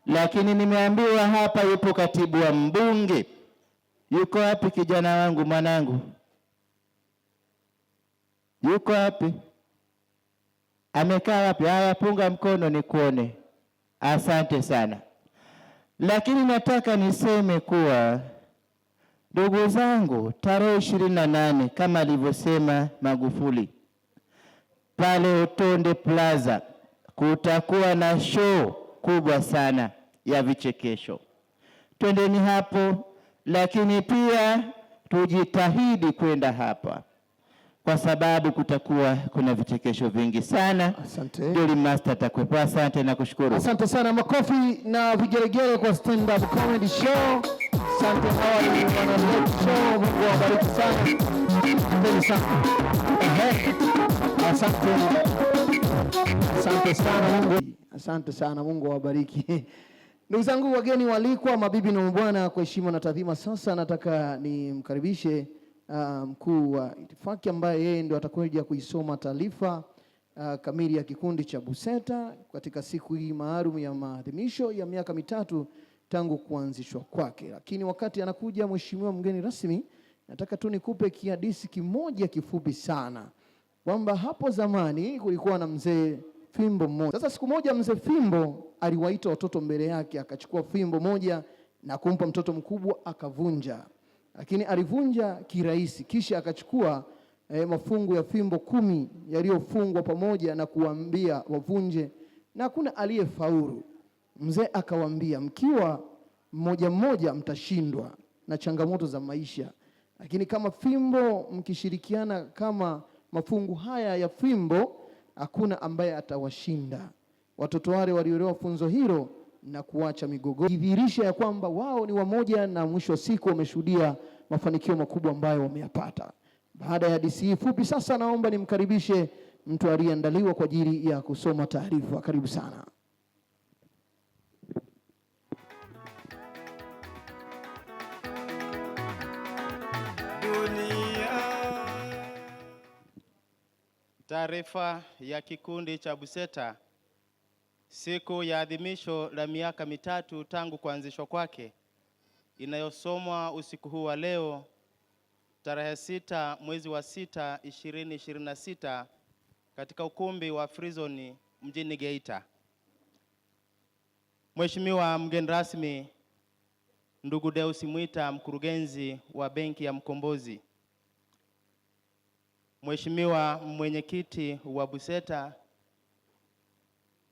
lakini nimeambiwa hapa yupo katibu wa mbunge. Yuko wapi kijana wangu, mwanangu? Yuko wapi? Amekaa wapi? Haya, punga mkono nikuone. Asante sana. Lakini nataka niseme kuwa ndugu zangu, tarehe 28 kama alivyosema Magufuli, pale Utonde Plaza kutakuwa na show kubwa sana ya vichekesho. Twendeni hapo, lakini pia tujitahidi kwenda hapa kwa sababu kutakuwa kuna vichekesho vingi sana. Asante. Doli Master atakwepo. Asante na kushukuru. Asante sana, makofi na vigelegele kwa stand up comedy show. Asante hawa ni wana show, Mungu awabariki sana. Asante sana. Asante sana Mungu. Asante sana, Mungu awabariki. Ndugu zangu, wageni walikwa, mabibi na mabwana, kwa heshima na taadhima, sasa nataka nimkaribishe mkuu wa itifaki ambaye yeye ndio atakuja kuisoma taarifa kamili ya kikundi cha BUSETA katika siku hii maalum ya maadhimisho ya miaka 3 tangu kuanzishwa kwake. Lakini wakati anakuja mheshimiwa mgeni rasmi, nataka tu nikupe kiadisi kimoja kifupi sana, kwamba hapo zamani kulikuwa na mzee fimbo mmoja. Sasa siku moja mzee fimbo aliwaita watoto mbele yake, akachukua fimbo moja na kumpa mtoto mkubwa akavunja. Lakini alivunja kirahisi, kisha akachukua mafungu ya fimbo 10 yaliyofungwa pamoja na kuambia wavunje, na hakuna aliyefaulu. Mzee akawaambia, mkiwa mmoja mmoja mtashindwa na changamoto za maisha, lakini kama fimbo mkishirikiana kama mafungu haya ya fimbo, hakuna ambaye atawashinda. Watoto wale walioelewa funzo hilo na kuacha migogoro, kidhihirisha ya kwamba wao ni wamoja, na mwisho wa siku wameshuhudia mafanikio makubwa ambayo wameyapata. Baada ya hadithi fupi, sasa naomba nimkaribishe mtu aliyeandaliwa kwa ajili ya kusoma taarifa. Karibu sana. Taarifa ya kikundi cha Buseta siku ya adhimisho la miaka mitatu tangu kuanzishwa kwake, inayosomwa usiku huu wa leo tarehe 6 mwezi wa 6 2026 katika ukumbi wa Frizoni mjini Geita. Mheshimiwa mgeni rasmi, ndugu Deus Mwita, mkurugenzi wa Benki ya Mkombozi, Mheshimiwa mwenyekiti wa Buseta,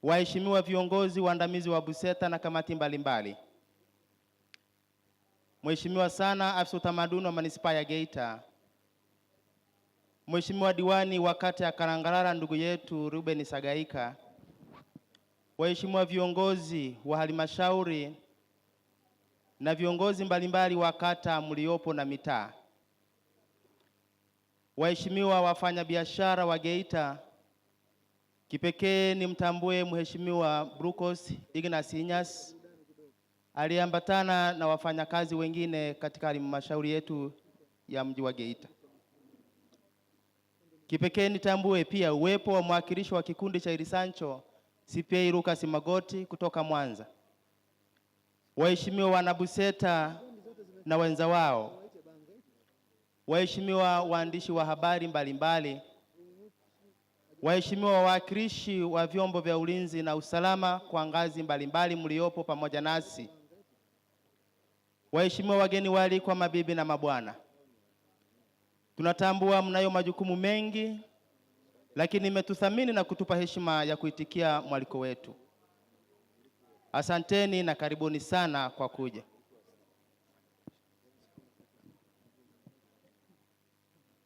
waheshimiwa viongozi waandamizi wa Buseta na kamati mbalimbali, Mheshimiwa sana afisa utamaduni wa manispaa ya Geita, Mheshimiwa diwani wa kata ya Karangarara ndugu yetu Ruben Sagaika, waheshimiwa viongozi wa halmashauri na viongozi mbalimbali wa kata mliopo na mitaa, waheshimiwa wafanyabiashara wa Geita, kipekee ni mtambue Mheshimiwa Brucos Ignas Inyas aliambatana na wafanyakazi wengine katika halmashauri yetu ya mji wa Geita. Kipekee nitambue pia uwepo wa mwakilishi wa kikundi cha Ilisancho CPA Lucas Magoti kutoka Mwanza, waheshimiwa wanabuseta na wenza wao, waheshimiwa waandishi wa habari mbalimbali, waheshimiwa wawakilishi wa vyombo vya ulinzi na usalama kwa ngazi mbalimbali mliopo pamoja nasi, waheshimiwa wageni waalikwa, mabibi na mabwana. Tunatambua mnayo majukumu mengi, lakini imetuthamini na kutupa heshima ya kuitikia mwaliko wetu. Asanteni na karibuni sana kwa kuja.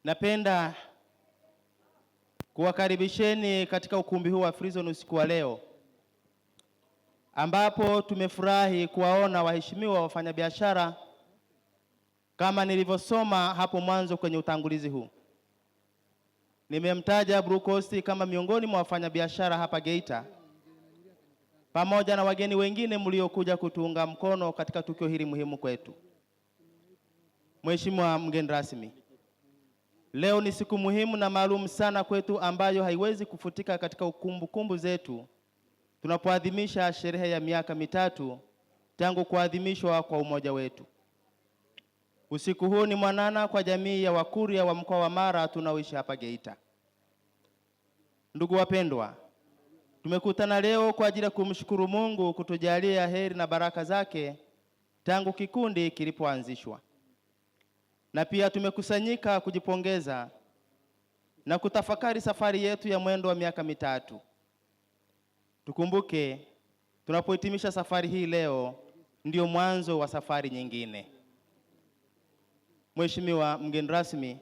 Napenda kuwakaribisheni katika ukumbi huu wa Frizon usiku wa leo, ambapo tumefurahi kuwaona waheshimiwa wafanyabiashara kama nilivyosoma hapo mwanzo kwenye utangulizi huu. Nimemtaja Brucos kama miongoni mwa wafanyabiashara hapa Geita, pamoja na wageni wengine mliokuja kutuunga mkono katika tukio hili muhimu kwetu. Mheshimiwa mgeni rasmi, leo ni siku muhimu na maalum sana kwetu ambayo haiwezi kufutika katika kumbukumbu zetu tunapoadhimisha sherehe ya miaka mitatu tangu kuadhimishwa kwa umoja wetu. Usiku huu ni mwanana kwa jamii ya Wakurya wa mkoa wa Mara tunaoishi hapa Geita. Ndugu wapendwa, tumekutana leo kwa ajili ya kumshukuru Mungu kutujalia heri na baraka zake tangu kikundi kilipoanzishwa. Na pia tumekusanyika kujipongeza na kutafakari safari yetu ya mwendo wa miaka mitatu. Tukumbuke, tunapohitimisha safari hii leo ndio mwanzo wa safari nyingine. Mheshimiwa mgeni rasmi,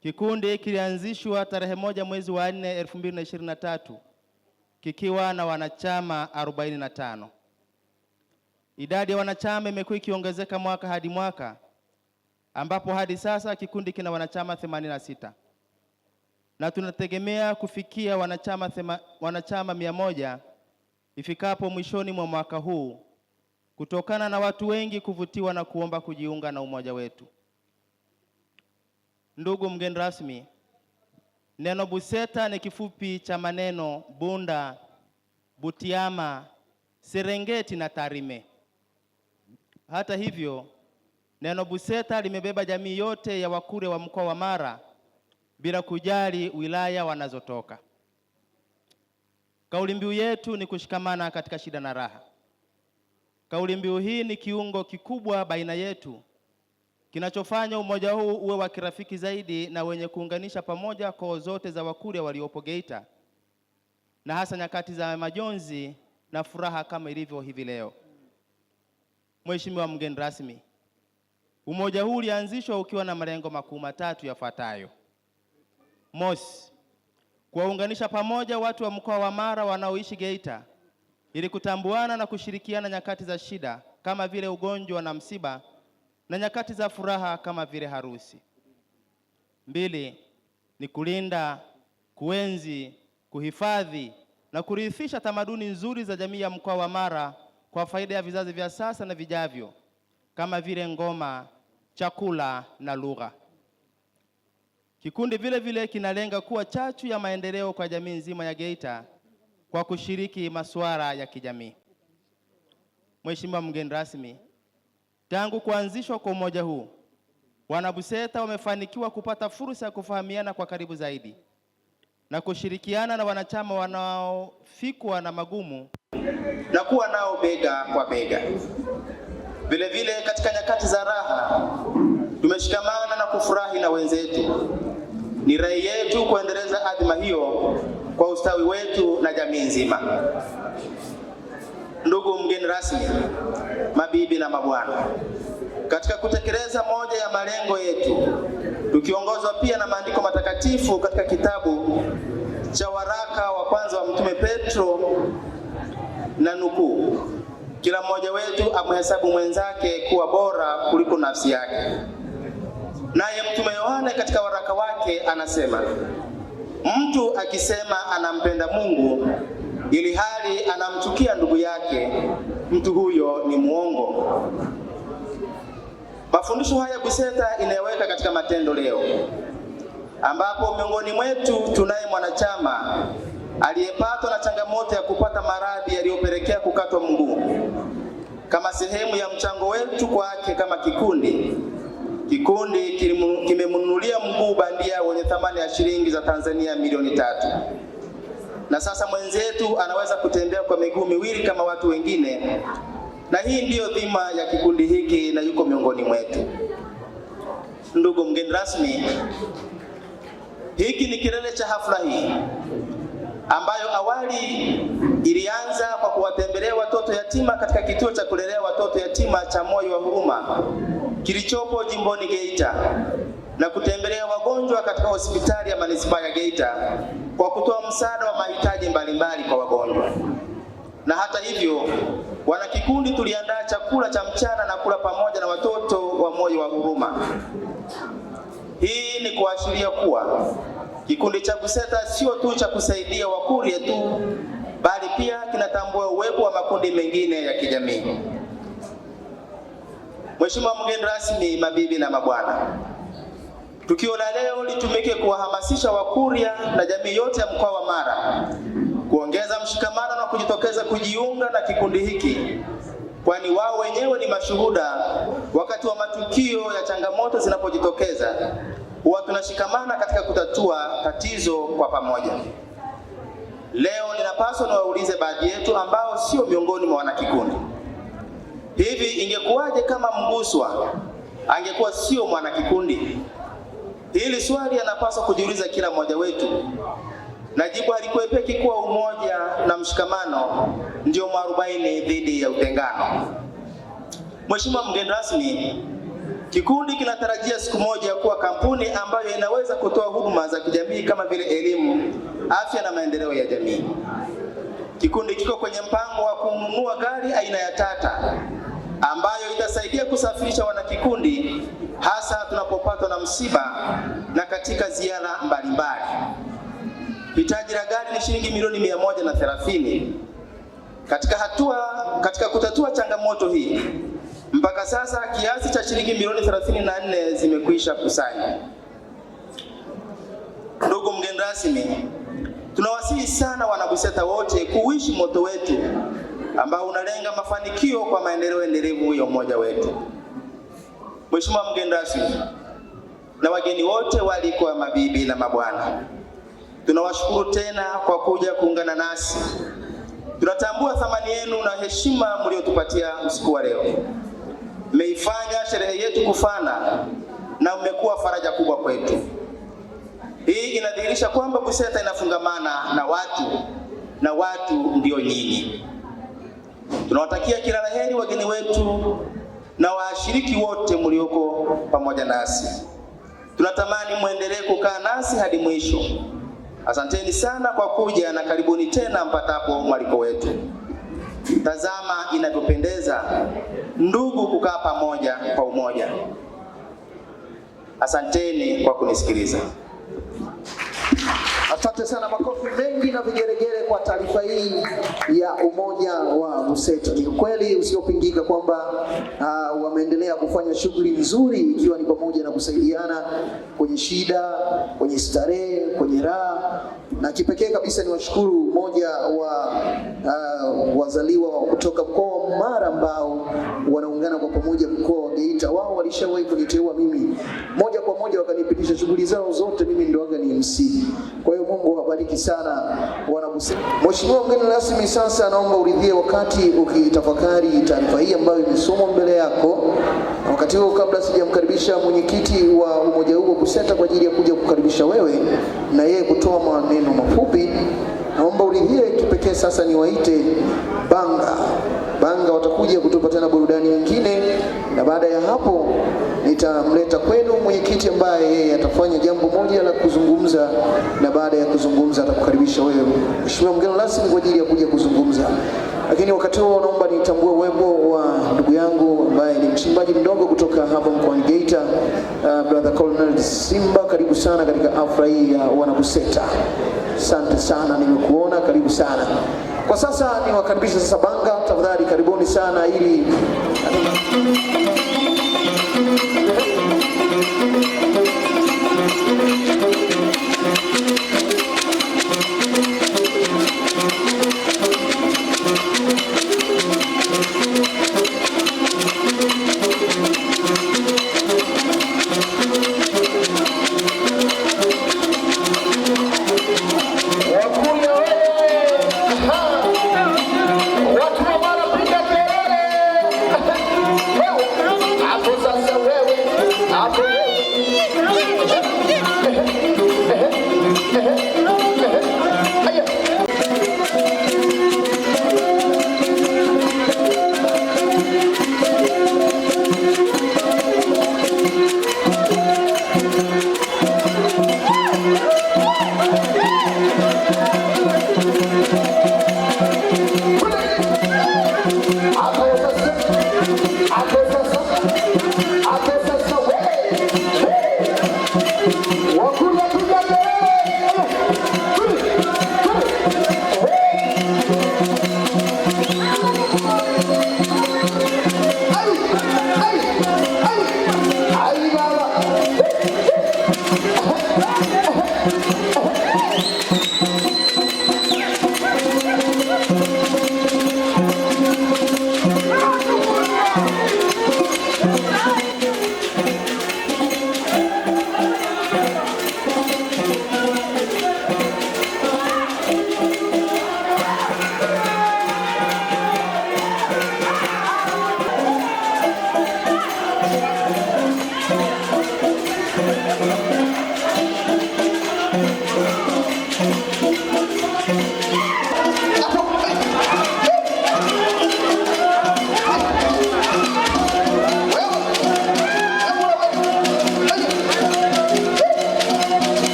kikundi kilianzishwa tarehe 1 mwezi wa 4 2023 kikiwa na wanachama 45. Idadi ya wanachama imekuwa ikiongezeka mwaka hadi mwaka, ambapo hadi sasa kikundi kina wanachama 86 na tunategemea kufikia wanachama 100 ifikapo mwishoni mwa mwaka huu, kutokana na watu wengi kuvutiwa na kuomba kujiunga na umoja wetu. Ndugu mgeni rasmi, neno Buseta ni kifupi cha maneno Bunda, Butiama, Serengeti na Tarime. Hata hivyo, neno Buseta limebeba jamii yote ya Wakurya wa mkoa wa Mara bila kujali wilaya wanazotoka. Kauli mbiu yetu ni kushikamana katika shida na raha. Kauli mbiu hii ni kiungo kikubwa baina yetu kinachofanya umoja huu uwe wa kirafiki zaidi na wenye kuunganisha pamoja koo zote za Wakurya waliopo Geita, na hasa nyakati za majonzi na furaha kama ilivyo hivi leo. Mheshimiwa mgeni rasmi, umoja huu ulianzishwa ukiwa na malengo makuu matatu yafuatayo. Mosi, kuwaunganisha pamoja watu wa mkoa wa Mara wanaoishi Geita ili kutambuana na kushirikiana nyakati za shida kama vile ugonjwa na msiba, na nyakati za furaha kama vile harusi. Mbili, ni kulinda, kuenzi, kuhifadhi na kurithisha tamaduni nzuri za jamii ya mkoa wa Mara kwa faida ya vizazi vya sasa na vijavyo, kama vile ngoma, chakula na lugha. Kikundi vile vile kinalenga kuwa chachu ya maendeleo kwa jamii nzima ya Geita kwa kushiriki masuala ya kijamii. Mheshimiwa mgeni rasmi, tangu kuanzishwa kwa umoja huu, Wanabuseta wamefanikiwa kupata fursa ya kufahamiana kwa karibu zaidi na kushirikiana na wanachama wanaofikwa na magumu na kuwa nao bega kwa bega. Vile vile katika nyakati za raha tumeshikamana na kufurahi na wenzetu. Ni rai yetu kuendeleza adhima hiyo kwa ustawi wetu na jamii nzima. Ndugu mgeni rasmi, mabibi na mabwana, katika kutekeleza moja ya malengo yetu, tukiongozwa pia na maandiko matakatifu katika kitabu cha waraka wa kwanza wa Mtume Petro, na nukuu, kila mmoja wetu amhesabu mwenzake kuwa bora kuliko nafsi yake. Naye Mtume Yohane katika waraka wake anasema, mtu akisema anampenda Mungu ili hali anamchukia ndugu yake, mtu huyo ni muongo. Mafundisho haya Buseta inayoweka katika matendo leo, ambapo miongoni mwetu tunaye mwanachama aliyepatwa na changamoto ya kupata maradhi yaliyopelekea kukatwa mguu. Kama sehemu ya mchango wetu kwake kama kikundi kimemnunulia mguu bandia wenye thamani ya shilingi za Tanzania milioni 3. Na sasa mwenzetu anaweza kutembea kwa miguu miwili kama watu wengine, na hii ndiyo dhima ya kikundi hiki na yuko miongoni mwetu. Ndugu mgeni rasmi, hiki ni kilele cha hafla hii ambayo awali ilianza kwa kuwatembelea watoto yatima katika kituo cha kulelea watoto yatima cha Moyo wa Huruma kilichopo jimboni Geita, na kutembelea wagonjwa katika hospitali ya manispaa ya Geita kwa kutoa msaada wa mahitaji mbalimbali kwa wagonjwa. Na hata hivyo, wanakikundi tuliandaa chakula cha mchana na kula pamoja na watoto wa Moyo wa Huruma. Hii ni kuashiria kuwa kikundi cha Buseta sio tu cha kusaidia Wakurya tu, bali pia kinatambua uwepo wa makundi mengine ya kijamii. Mheshimiwa mgeni rasmi, mabibi na mabwana, tukio la leo litumike kuwahamasisha Wakurya na jamii yote ya mkoa wa Mara kuongeza mshikamano na kujitokeza kujiunga na kikundi hiki, kwani wao wenyewe ni mashuhuda. Wakati wa matukio ya changamoto zinapojitokeza, huwa tunashikamana katika kutatua tatizo kwa pamoja. Leo ninapaswa niwaulize baadhi yetu ambao sio miongoni mwa wanakikundi, hivi ingekuwaje kama Mguswa angekuwa sio mwanakikundi? Hili swali anapaswa kujiuliza kila mmoja wetu, na jibu halikuepeki kuwa umoja na mshikamano ndio mwarobaini dhidi ya utengano. Mheshimiwa mgeni rasmi, kikundi kinatarajia siku moja kuwa kampuni ambayo inaweza kutoa huduma za kijamii kama vile elimu, afya na maendeleo ya jamii. Kikundi kiko kwenye mpango wa kununua gari aina ya Tata ambayo itasaidia kusafirisha wanakikundi hasa tunapopatwa na msiba na katika ziara mbalimbali. Hitaji la gari ni shilingi milioni 130. Katika kutatua changamoto hii, mpaka sasa kiasi cha shilingi milioni 34 zimekwisha kusanywa. Ndugu mgeni rasmi, tunawasihi sana Wanabuseta wote kuishi moto wetu ambao unalenga mafanikio kwa maendeleo endelevu ya umoja wetu. Mheshimiwa mgeni rasmi na wageni wote walikuwa, mabibi na mabwana, tunawashukuru tena kwa kuja kuungana nasi. Tunatambua thamani yenu na heshima mliotupatia usiku wa leo. mmeifanya sherehe yetu kufana na mmekuwa faraja kubwa kwetu. Hii inadhihirisha kwamba Buseta inafungamana na watu ndio nyinyi. Tunawatakia kila laheri wageni wetu na washiriki wote mlioko pamoja nasi. Tunatamani muendelee kukaa nasi hadi mwisho. Asanteni sana kwa kuja na karibuni tena mpatapo mwaliko wetu. Tazama inavyopendeza ndugu kukaa pamoja kwa umoja. Asanteni kwa kunisikiliza. Asante sana, makofi mengi na vigeregere kwa taarifa hii ya umoja wa Buseta. Ni kweli usiopingika kwamba wameendelea kufanya shughuli nzuri, ikiwa ni pamoja na kusaidiana kwenye shida, kwenye starehe, kwenye raha, na kipekee kabisa ni washukuru mmoja wa wazaliwa kutoka mkoa wa Mara ambao wanaungana kwa pamoja mkoa wa Geita. Wao walishawahi kuniteua mimi moja kwa moja, wakanipitisha shughuli zao zote, mimi ndio waga ni MC. Kwa hiyo Mungu awabariki sana wana Buseta. Mheshimiwa mgeni rasmi, sasa naomba uridhie wakati ukitafakari taarifa hii ambayo imesomwa mbele yako. Na wakati huo, kabla sijamkaribisha mwenyekiti wa umoja huu wa Buseta kwa ajili ya kuja kukaribisha wewe na yeye kutoa maneno mafupi, naomba uridhie kipekee sasa niwaite Banga watakuja kutupa tena burudani nyingine, na baada ya hapo nitamleta kwenu mwenyekiti ambaye yeye atafanya jambo moja la kuzungumza, na baada ya kuzungumza atakukaribisha wewe Mheshimiwa mgeni rasmi kwa ajili ya kuja kuzungumza. Lakini wakati huo naomba nitambue uwepo wa ndugu yangu ambaye ni mchimbaji mdogo kutoka hapa mkoani Geita, brother Colonel Simba. Karibu sana katika afra hii ya wana Buseta. Asante sana, nimekuona, karibu sana. Kwa sasa niwakaribisha sasa Banga, tafadhali karibuni sana ili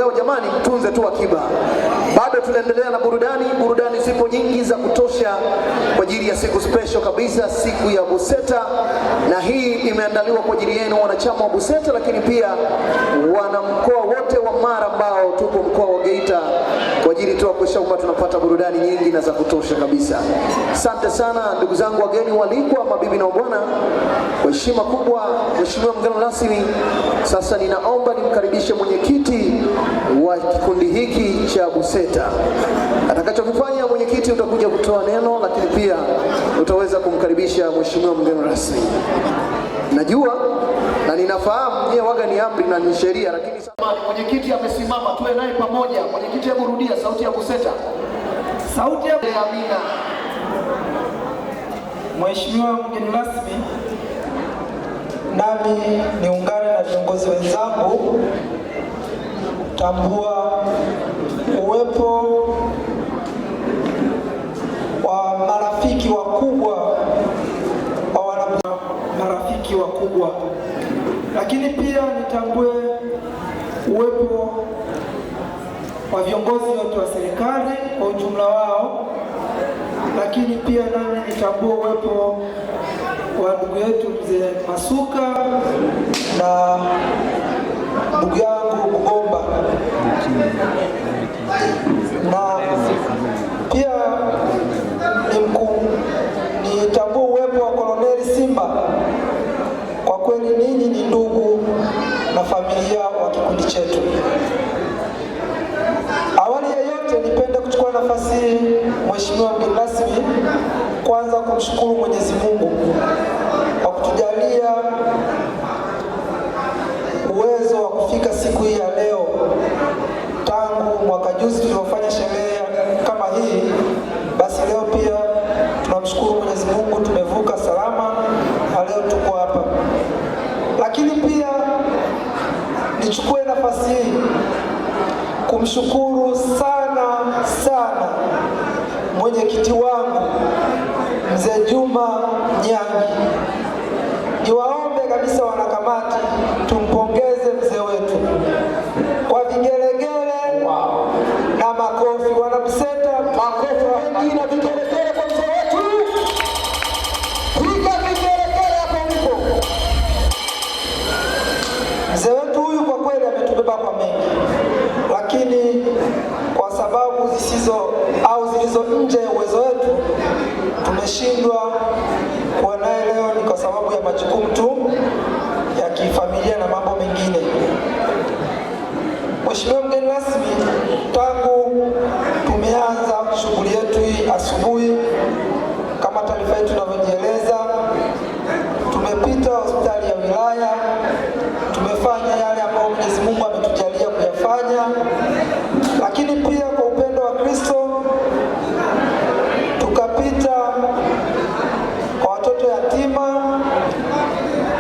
leo jamani, mtunze tu akiba. Bado tunaendelea na burudani. Burudani zipo nyingi za kutosha kwa ajili ya siku special kabisa, siku ya Buseta, na hii imeandaliwa kwa ajili yenu wanachama wa Buseta, lakini pia wana mkoa wote wa Mara ambao tupo mkoa wa Geita kwa ajili tu kuhakikisha kwamba tunapata burudani nyingi na za kutosha kabisa. Asante sana ndugu zangu wageni walikwa, mabibi na bwana, kwa heshima kubwa, mheshimiwa mgeni rasmi, sasa ninaomba nimkaribishe mwenyekiti wa kikundi hiki cha Buseta. Atakachokifanya mwenyekiti, utakuja kutoa neno, lakini pia utaweza kumkaribisha mheshimiwa mgeni rasmi. Najua na ninafahamu nyie waga ni amri na ni sheria, lakini samani mwenyekiti amesimama, tuwe naye pamoja. Mwenyekiti, hebu rudia sauti ya Buseta. Sauti ya Amina. Mheshimiwa mgeni rasmi, nami niungane na viongozi wenzangu tambua uwepo wa marafiki wakubwa lakini pia nitambue uwepo wa viongozi wote wa serikali kwa ujumla wao, lakini pia nami nitambue uwepo wa ndugu yetu mzee Masuka na ndugu yangu Mgomba, na pia nitambue uwepo wa Koloneli Simba. Kwa kweli ninyi ni ndugu na familia wa kikundi chetu. Awali ya yote nipende kuchukua nafasi hii, mheshimiwa mgeni rasmi, kwanza kumshukuru Mwenyezi Mungu kwa kutujalia uwezo wa kufika siku hii ya leo. Tangu mwaka juzi tuliofanya sherehe kama hii, basi leo pia tunamshukuru Mwenyezi Mungu tumevuka salama na leo tuko hapa. Lakini pia nichukue nafasi hii kumshukuru sana mwenyekiti wangu mzee Juma Nyangi. Niwaombe kabisa wanakamati tumpongeze mzee wetu kwa vigelegele na makofi. Wanabuseta, makofi mengi na vigelegele kwa mzee wetu. Piga vigelegele hapo mko. Mzee wetu huyu kwa kweli ametubeba kwa mengi, lakini kwa sababu zilizo nje ya uwezo wetu tumeshindwa kuwa naye leo. Ni kwa sababu ya majukumu tu ya kifamilia na mambo mengine. Mheshimiwa mgeni rasmi, tangu tumeanza shughuli yetu hii asubuhi, kama taarifa yetu inavyojieleza, tumepita hospitali ya wilaya, tumefanya yale ambayo Mwenyezi Mungu ametujalia kuyafanya, lakini pia kwa upendo wa Kristo tukapita kwa watoto yatima,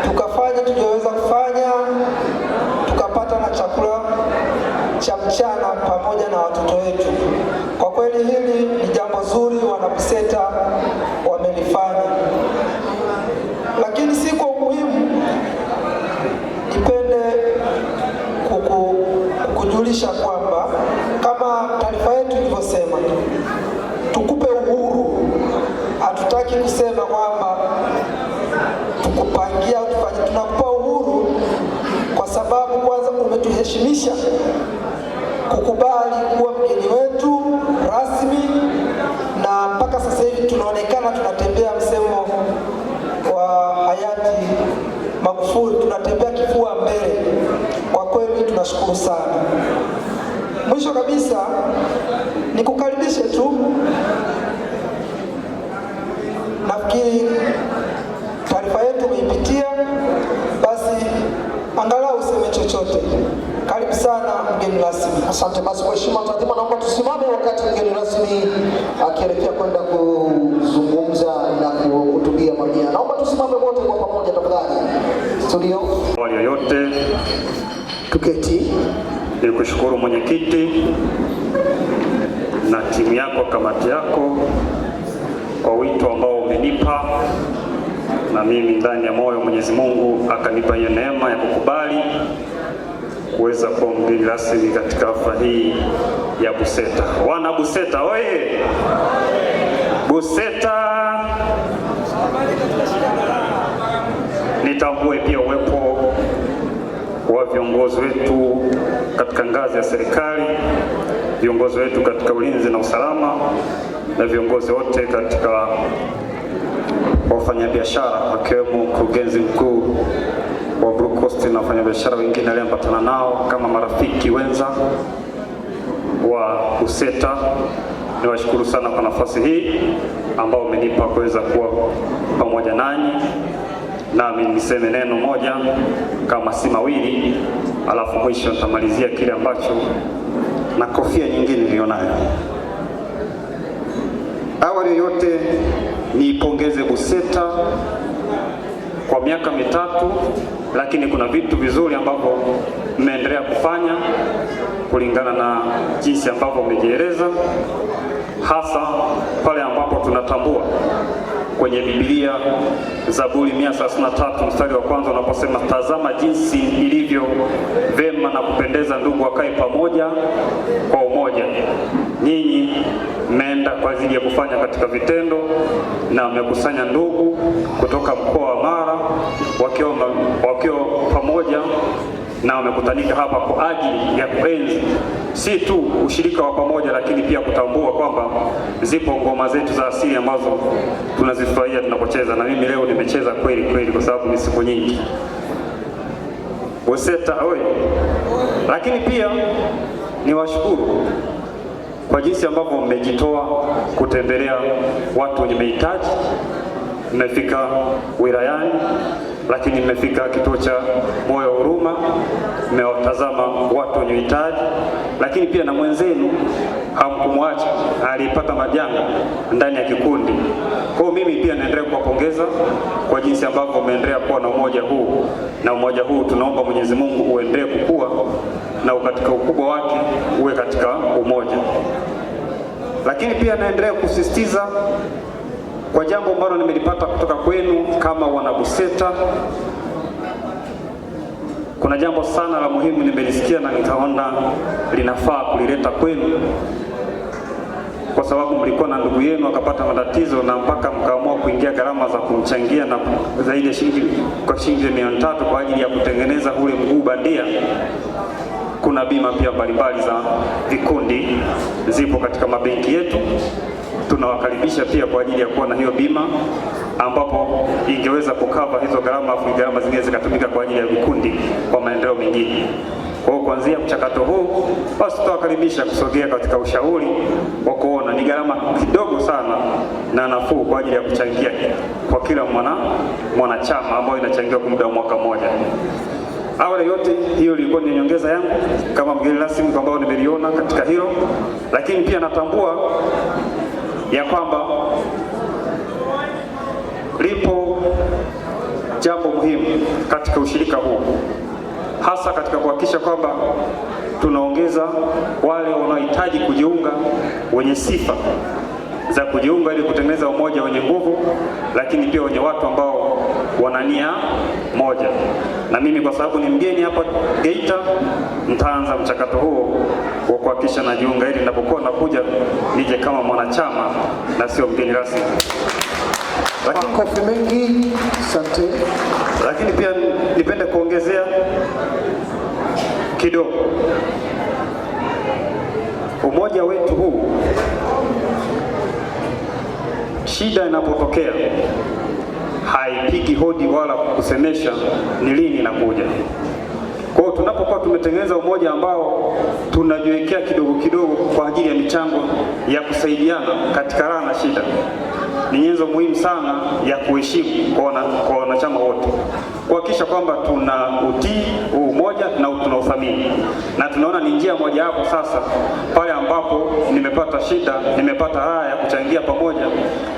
tukafanya tulioweza kufanya, tukapata na chakula cha mchana pamoja na watoto wetu. Kwa kweli hili ni jambo zuri wanabuseta wamelifanya. Lakini si kwa umuhimu, nipende kukujulisha kwamba kama taarifa yetu ilivyosema, tukupe uhuru. Hatutaki kusema kwamba tukupangia au tufanye. Tunakupa uhuru kwa sababu kwanza umetuheshimisha kukubali kuwa mgeni wetu rasmi, na mpaka sasa hivi tunaonekana tunatembea msemo wa hayati Magufuli, tunatembea kifua mbele. Kwa kweli tunashukuru sana. Mwisho kabisa nikukaribishe tu, nafikiri taarifa yetu umeipitia, basi angalau useme chochote. Karibu sana mgeni rasmi. Asante. Basi mheshimiwa mtazamaji, naomba tusimame wakati mgeni rasmi akielekea kwenda kuzungumza na kuhutubia mamia. Naomba tusimame wote kwa pamoja tafadhali. Studio. Wale yote tuketi. Nikushukuru mwenyekiti na timu yako, kamati yako, kwa wito ambao umenipa, na mimi ndani ya moyo Mwenyezi Mungu akanipa hiyo neema ya kukubali kuweza kuwa mgeni rasmi katika hafla hii ya Buseta. Wana Buseta oye! Buseta! Nitambue pia uwepo wa viongozi wetu katika ngazi ya serikali, viongozi wetu katika ulinzi na usalama, na viongozi wote katika wafanyabiashara, wakiwemo mkurugenzi mkuu wa Blue Coast na wafanyabiashara wengine aliyeambatana nao kama marafiki wenza wa Buseta. Niwashukuru sana kwa nafasi hii ambao umenipa kuweza kuwa pamoja nanyi. Nami niseme neno moja kama si mawili, alafu mwisho nitamalizia kile ambacho na kofia nyingine nilionayo. Awali yote niipongeze Buseta kwa miaka mitatu, lakini kuna vitu vizuri ambavyo mmeendelea kufanya kulingana na jinsi ambavyo umejieleza, hasa pale ambapo tunatambua kwenye Biblia Zaburi 133 mstari wa kwanza unaposema, tazama jinsi ilivyo vema na kupendeza ndugu wakae pamoja kwa umoja. Nyinyi mmeenda kwa ajili ya kufanya katika vitendo na mmekusanya ndugu kutoka mkoa wa Mara wakiwa pamoja na wamekutanika hapa kwa ajili ya kuenzi si tu ushirika wa pamoja, lakini pia kutambua kwamba zipo ngoma zetu za asili ambazo tunazifurahia tunapocheza, na mimi leo nimecheza kweli kweli kwa sababu ni siku nyingi. Buseta oye! Lakini pia niwashukuru kwa jinsi ambavyo mmejitoa kutembelea watu wenye mahitaji. Mmefika wilayani, lakini mmefika kituo cha Moyo wa Huruma, mmewatazama watu wenye uhitaji, lakini pia na mwenzenu hamkumwacha alipata majanga ndani ya kikundi. Kwa mimi pia naendelea kuwapongeza kwa jinsi ambavyo mmeendelea kuwa na umoja huu, na umoja huu tunaomba Mwenyezi Mungu uendelee kukua na katika ukubwa wake uwe katika umoja. Lakini pia naendelea kusisitiza kwa jambo ambalo nimelipata kutoka kwenu kama wana Buseta. Kuna jambo sana la muhimu nimelisikia na nikaona linafaa kulileta kwenu, kwa sababu mlikuwa na ndugu yenu akapata matatizo na mpaka mkaamua kuingia gharama za kumchangia na zaidi ya shilingi 300 kwa ajili ya kutengeneza ule mguu bandia. Kuna bima pia mbalimbali za vikundi zipo katika mabenki yetu. Tunawakaribisha pia kwa ajili ya kuwa na hiyo bima ambapo ingeweza kukava hizo gharama, afu gharama zingine zikatumika kwa ajili ya vikundi kwa maendeleo mengine. Kwa hiyo kuanzia mchakato huu basi tutawakaribisha kusogea katika ushauri wa kuona ni gharama kidogo sana na nafuu kwa ajili ya kuchangia kwa kila mwanachama ambayo inachangiwa kwa muda wa mwaka mmoja. Awali yote hiyo ilikuwa ni nyongeza yangu kama mgeni rasmi ambao nimeliona katika hilo, lakini pia natambua ya kwamba lipo jambo muhimu katika ushirika huu, hasa katika kuhakikisha kwamba tunaongeza wale wanaohitaji kujiunga, wenye sifa za kujiunga ili kutengeneza umoja wenye nguvu, lakini pia wenye watu ambao wana nia moja. Na mimi kwa sababu ni mgeni hapa Geita, nitaanza mchakato huo wa kuhakikisha najiunga ili ninapokuwa nakuja nije kama mwanachama na sio mgeni rasmi. Makofi mengi, asante. Lakini pia nipende kuongezea kidogo. Umoja wetu huu, shida inapotokea haipigi hodi wala kusemesha ni lini inakuja. Kwa hiyo tunapokuwa tumetengeneza umoja ambao tunajiwekea kidogo kidogo kwa ajili ya michango ya kusaidiana katika raha na shida, ni nyenzo muhimu sana ya kuheshimu kwa wanachama wote, kuhakikisha kwamba tuna utii umoja na tunauthamini, na tunaona ni njia moja hapo sasa pale ambapo nimepata shida, nimepata raha ya kuchangia pamoja,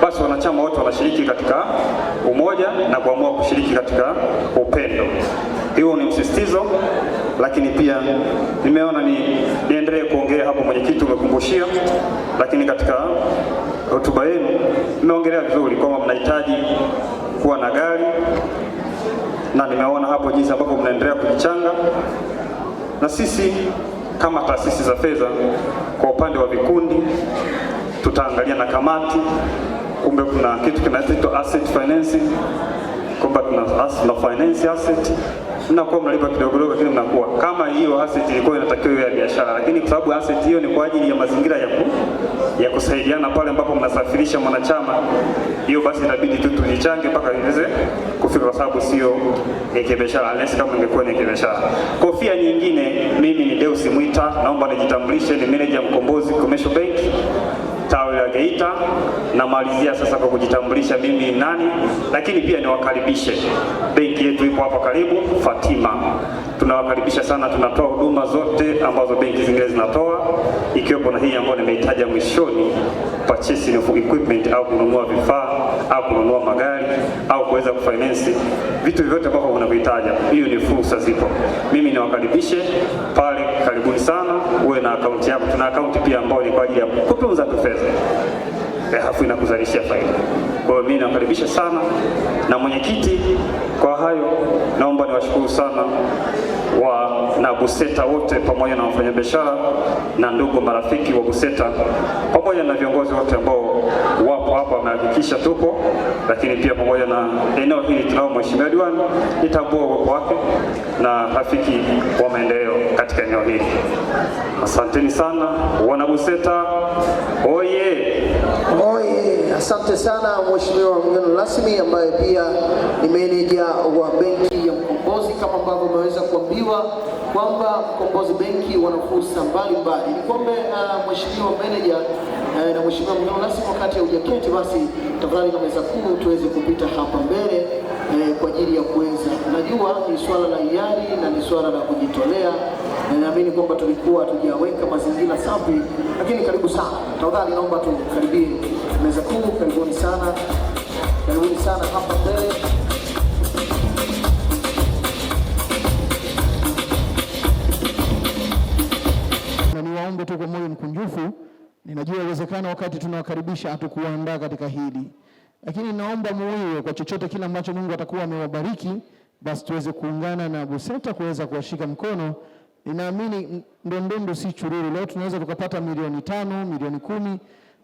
basi wanachama wote wanashiriki katika umoja na kuamua kushiriki katika upendo. Hiyo ni msisitizo, lakini pia nimeona niendelee kuongea hapo. Mwenyekiti umekumbushia, lakini katika hotuba yenu nimeongelea vizuri kwamba mnahitaji kuwa na gari, na nimeona hapo jinsi ambavyo mnaendelea kujichanga. na sisi kama taasisi za fedha kwa upande wa vikundi tutaangalia na kamati, kumbe kuna kitu kinaitwa asset financing, kwamba tuna finance asset, mnakuwa mnalipa kidogo kidogo, lakini mnakuwa kama hiyo asset ilikuwa inatakiwa iwe ya biashara, lakini kwa sababu asset hiyo ni kwa ajili ya mazingira ya kusaidiana pale ambapo mnasafirisha mwanachama, hiyo basi inabidi tu tujichange mpaka iweze kufika, kwa sababu sio ya kibiashara, unless kama ingekuwa ni kibiashara. Kofia nyingine, mimi ni Deus Mwita, naomba nijitambulishe, ni manager Mkombozi Commercial Bank tawi la Geita. Namalizia sasa kwa kujitambulisha mimi ni nani, lakini pia niwakaribishe. Benki yetu ipo hapa karibu, Fatima. Tunawakaribisha sana, tunatoa huduma zote ambazo benki zingine zinatoa, ikiwepo na hii ambayo nimeitaja mwishoni, purchasing of equipment, au kununua vifaa au kununua magari au kuweza kufinance vitu vyote ambavyo unavihitaji. Hiyo ni fursa zipo. Mimi niwakaribishe pale, karibuni sana, uwe na akaunti yako. Tuna akaunti pia ambayo ni kwa ajili ya kutunza fedha, halafu inakuzalishia faida. Kwa hiyo mimi nakaribisha sana, na mwenyekiti, kwa hayo naomba niwashukuru sana na BUSETA wote pamoja na wafanyabiashara na ndugu marafiki wa BUSETA pamoja na viongozi wote ambao wapo hapa wamehakikisha tupo, lakini pia pamoja na eneo hili tunao mheshimiwa diwani, nitambua uwepo wake na rafiki wa maendeleo katika eneo hili. Asanteni sana wana BUSETA, oye oye. Asante sana mheshimiwa mgeni rasmi ambaye pia ni meneja wa benki ya Mkombozi. Kama ambavyo umeweza kuambiwa kwamba Mkombozi benki wana fursa mbalimbali. Nikombe mheshimiwa meneja na mheshimiwa mgeni rasmi, wakati hujaketi basi tafadhali na meza kuu tuweze kupita hapa mbele kwa ajili ya kuweza, najua ni swala la hiari na ni swala la kujitolea, na naamini kwamba tulikuwa tujaweka mazingira safi, lakini karibu sana. Tafadhali naomba tukaribie meza kuu, karibuni sana hapa mbele. Na niwaombe tu kwa moyo mkunjufu, ninajua uwezekano wakati tunawakaribisha hatukuandaa katika hili, lakini naomba muwe kwa chochote kile ambacho Mungu atakuwa amewabariki, basi tuweze kuungana na BUSETA kuweza kuwashika mkono. Ninaamini ndondondo si chururu. Leo tunaweza tukapata milioni 5, milioni 10,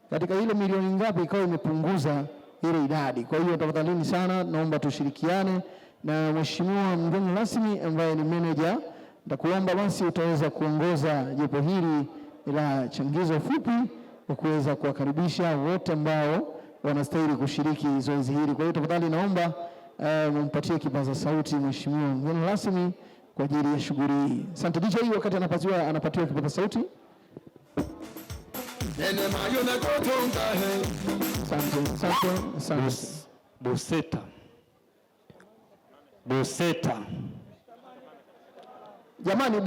katika ile milioni ngapi ikawa imepunguza ile idadi. Kwa hiyo tafadhalini sana, naomba tushirikiane na mheshimiwa mgeni rasmi ambaye ni manager. Nitakuomba basi utaweza kuongoza jopo hili la changizo fupi kwa kuweza kuwakaribisha wote ambao wanastahili kushiriki zoezi hili. Kwa hiyo tafadhali naomba mpatie kipaza sauti mheshimiwa mgeni rasmi kwa ajili ya shughuli hii. Asante DJ, wakati anapatiwa kipaza sauti. Asante. BUSETA. Jamani,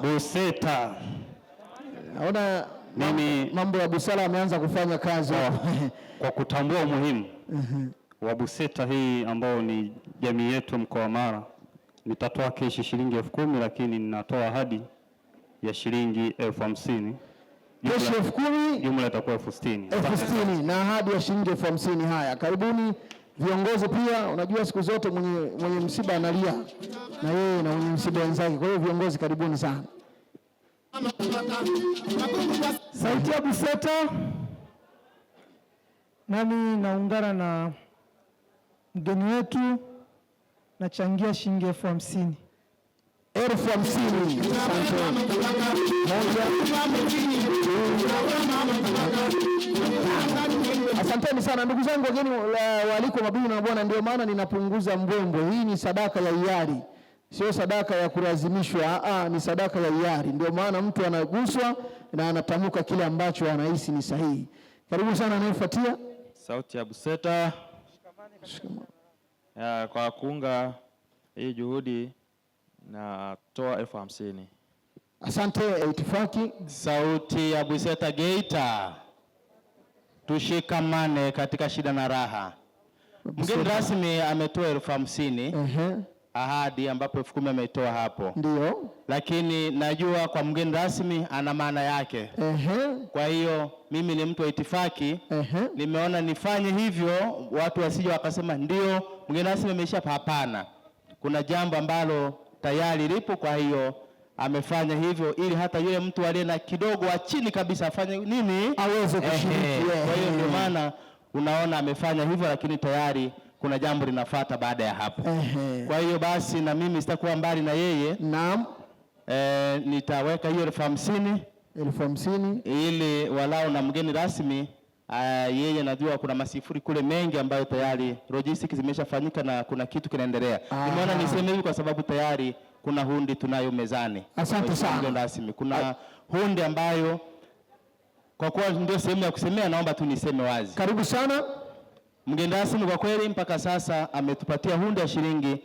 BUSETA. Naona mambo ya busara yameanza kufanya kazi kwa kutambua umuhimu wa BUSETA hii ambao ni jamii yetu mkoa wa Mara. Nitatoa keshi shilingi 10,000, lakini ninatoa ahadi ya shilingi 50,000. Keshi 10,000, jumla itakuwa 60,000. 60,000 na ahadi ya shilingi 50,000. Haya, karibuni viongozi pia. Unajua siku zote mwenye msiba analia na yeye na mwenye msiba wenzake. Kwa hiyo viongozi karibuni sana. Sauti ya BUSETA, nami naungana na mgeni wetu, nachangia shilingi 50,000. 50,000. Asanteni sana ndugu zangu, wageni waalikwa, mabibi na mabwana. Ndio maana ninapunguza mbwembwe. Hii ni sadaka ya hiari, sio sadaka ya kulazimishwa. Ni sadaka ya hiari. Ndio maana mtu anaguswa na anatamka kile ambacho anahisi ni sahihi. Karibu sana anayefuatia. Sauti ya BUSETA. Kwa kuunga hii juhudi natoa 50,000. Asante itifaki. Sauti ya BUSETA Geita. Tushikamane katika shida na raha. Mgeni rasmi ametoa 50,000. Ahadi ambapo 10,000 ameitoa hapo. Ndio. Lakini najua kwa mgeni rasmi ana maana yake. Kwa hiyo mimi ni mtu wa itifaki. Nimeona nifanye hivyo watu wasije wakasema ndio mgeni rasmi amesha. Hapana. Kuna jambo ambalo tayari lipo, kwa hiyo amefanya hivyo ili hata yule mtu aliye na kidogo wa chini kabisa afanye nini? Aweze kushiriki. Kwa hiyo ndio maana unaona amefanya hivyo, lakini tayari kuna jambo linafuata baada ya hapo. Kwa hiyo basi na mimi sitakuwa mbali na yeye. Naam. Nitaweka hiyo 50,000 ili walau na mgeni rasmi yeye najua kuna masifuri kule mengi ambayo tayari logistics zimeshafanyika na kuna kitu kinaendelea. Nimeona niseme hivi kwa sababu tayari kuna hundi tunayo mezani. Asante sana. Rasmi. Kuna hundi ambayo kwa kuwa ndio sehemu ya kusemea, naomba tu niseme wazi. Karibu sana. Mgeni rasmi kwa kweli mpaka sasa ametupatia hundi ya shilingi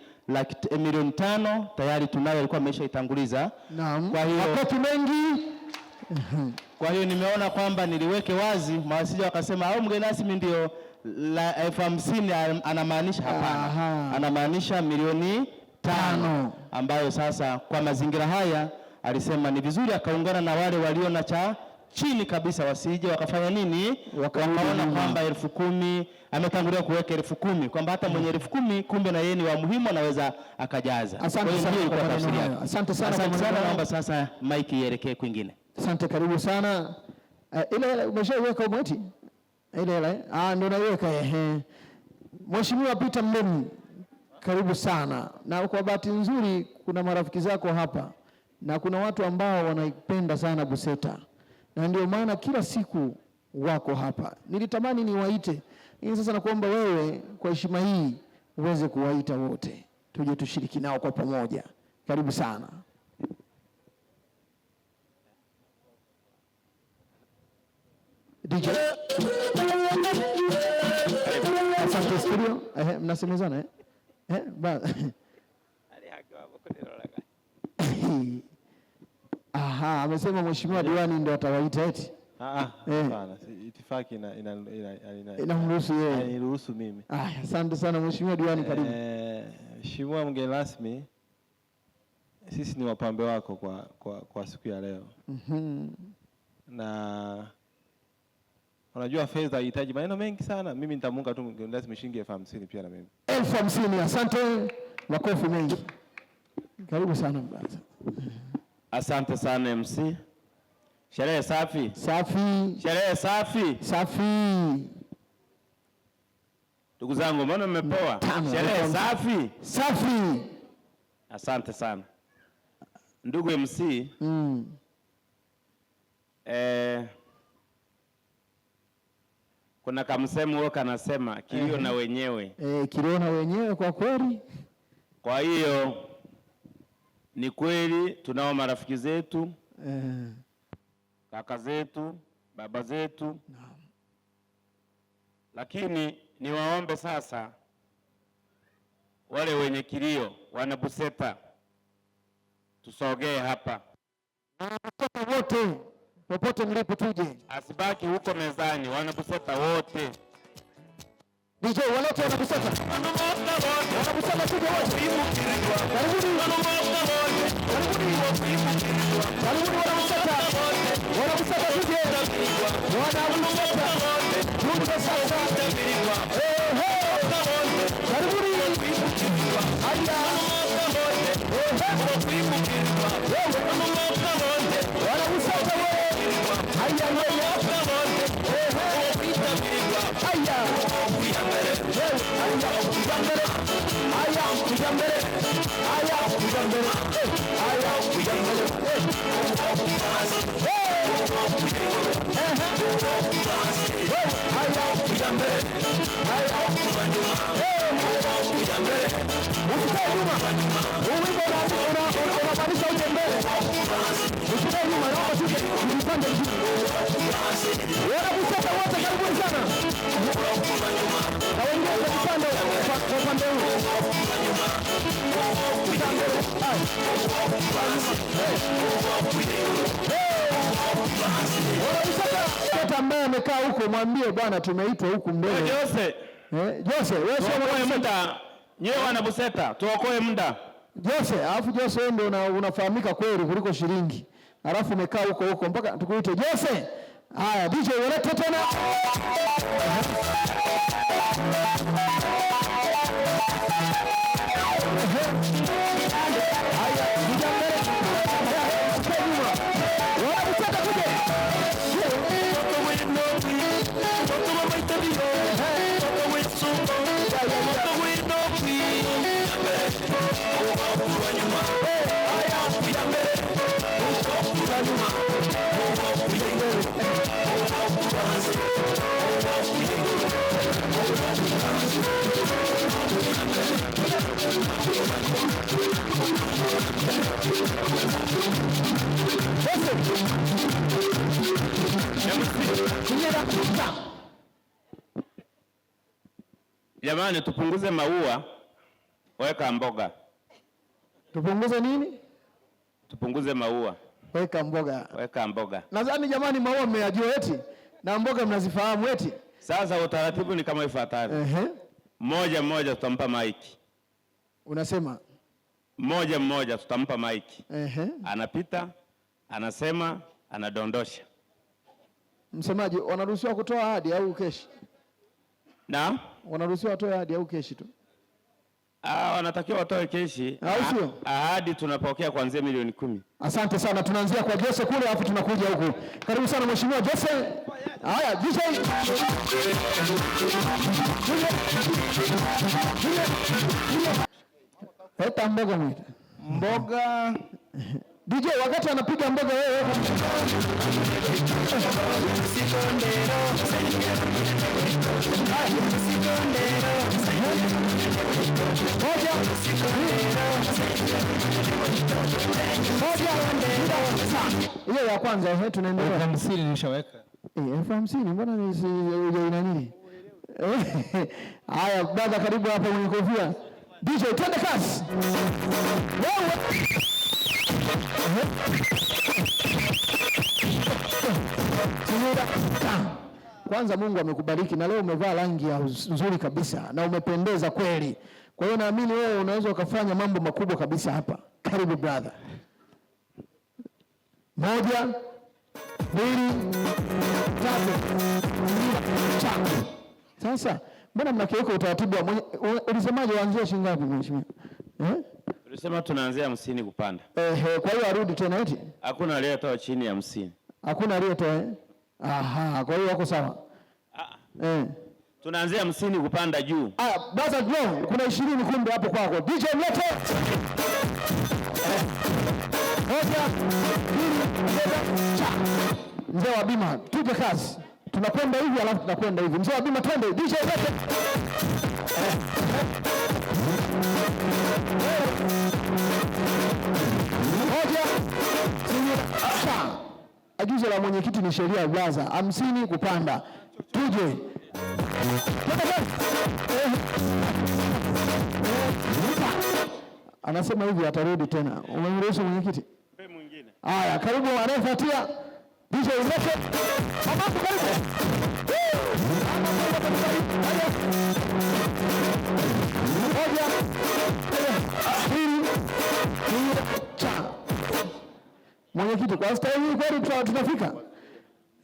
milioni 5 tayari tunayo, alikuwa ameshaitanguliza. Naam. Kwa hiyo wakati mengi kwa hiyo nimeona kwamba niliweke wazi, mawasiliano wakasema au mgeni rasmi ndio 50,000 anamaanisha. Hapana. Anamaanisha milioni 5 ambayo sasa kwa mazingira haya alisema ni vizuri akaungana na wale walio na cha chini kabisa, wasije wakafanya nini, wakaona kwamba 10,000 ametangulia kuweka 10,000 kwamba hata mwenye 10,000 kumbe na yeye ni wa muhimu, anaweza akajaza. Asante sana kwa maneno hayo. Asante sana. Naomba sasa mic ielekee kwingine. Asante, karibu sana. Ile umeshaiweka umweti? Ile ndio naiweka. Mheshimiwa Peter Mlemi, karibu sana. Na kwa bahati nzuri kuna marafiki zako hapa na kuna watu ambao wanaipenda sana Buseta, na ndio maana kila siku wako hapa. Nilitamani niwaite, lakini sasa nakuomba wewe kwa heshima hii uweze kuwaita wote tuje tushiriki nao kwa pamoja. Karibu sana. DJ. Asante studio. Mnasemezana amesema mheshimiwa diwani ndio atawaita eti. Hapana, itifaki inamruhusu yeye. Niruhusu mimi. Asante sana mheshimiwa diwani, karibu. Mheshimiwa mgeni rasmi, sisi ni wapambe wako kwa siku ya leo. Na unajua fedha haihitaji maneno mengi sana. Mimi nitamunga tu mgeni rasmi shilingi 50,000 pia na mimi. 50,000. Asante, makofi mengi. Karibu sana brother. Asante sana MC. Sherehe safi. Safi. Sherehe safi. Safi. Ndugu zangu, mbona mmepoa? Sherehe safi. Safi. Asante sana. Ndugu MC. Kuna kamsemo huo kanasema kilio na wenyewe. Kilio na wenyewe kwa kweli. Kwa hiyo ni kweli tunao marafiki zetu, kaka zetu, baba zetu. Lakini niwaombe sasa wale wenye kilio, wana Buseta, tusogee hapa. Wote popote mlipo tuje. Asibaki huko mezani, wana Buseta wote. DJ walete wana Buseta. Wana Buseta tuje wote. Karibuni. Karibuni wana Buseta. Wana Buseta tuje. Wana Buseta. Tuje sasa. Karibuni. Haya. Wana Buseta wewe. Haya wewe. Ambaye amekaa huko mwambie bwana tumeitwa huku mbele. Jose. Jose, wewe sio muda. Nyewe wana Buseta, tuokoe muda. Jose, alafu Jose wewe ndio unafahamika kweli kuliko shilingi. Alafu umekaa huko mpaka tukuite Jose. Haya, DJ walete tena. Haya, Jamani, tupunguze maua, weka mboga. Tupunguze nini? Tupunguze maua, weka mboga. Weka mboga. Nadhani jamani, maua mmeyajua eti na mboga mnazifahamu eti. Sasa utaratibu ni kama ifuatavyo. Mmoja mmoja tutampa maiki. Unasema? Mmoja mmoja tutampa maiki. Anapita, anasema, anadondosha. Msemaji, wanaruhusiwa kutoa ahadi au keshi? Na? Wanaruhusiwa watoe ahadi au keshi tu? Wanatakiwa watoe keshi. Au sio? Ahadi tunapokea kuanzia milioni 10. Asante sana, tunaanzia kwa Jose kule alafu tunakuja huku. Karibu sana mheshimiwa Jose. Haya, DJ. Eta mboga mwita. Mboga. DJ wakati anapiga mboga wewe. Hiyo ya kwanza tunaendelea. 50 nilishaweka. 50 mbona ina nini? Haya brother, karibu hapa mwenye kofia. DJ twende kasi. Wewe. Kwanza Mungu amekubariki na leo umevaa rangi nzuri kabisa na umependeza kweli. Kwa hiyo naamini wewe unaweza ukafanya mambo makubwa kabisa hapa. Karibu brother. 1, 2, 3. Sasa mbona mnakiweka utaratibu wa mwenye ulisemaje waanzie shilingi ngapi mheshimiwa? Tulisema tunaanzia 50 kupanda. Kwa hiyo arudi tena eti? Hakuna aliyetoa chini ya 50. Hakuna aliyetoa Aha, kwa hiyo wako sawa. Tunaanzia 50 kupanda juu. Brother no, kuna 20 kumbe hapo kwako. DJ mlete. 1, 2, 3. Mzee wa bima, tuje kazi. Tunakwenda hivi alafu tunakwenda hivi. Mzee wa bima twende. DJ mlete. Agizo la mwenyekiti ni sheria blaza 50 kupanda. Tuje. Anasema hivi atarudi tena. Umemruhusu mwenyekiti? Mwingine. Haya, karibu anayefuatia. DJ Ulete. Mama karibu. Mwenyekiti, kwa staili hii kweli tunafika.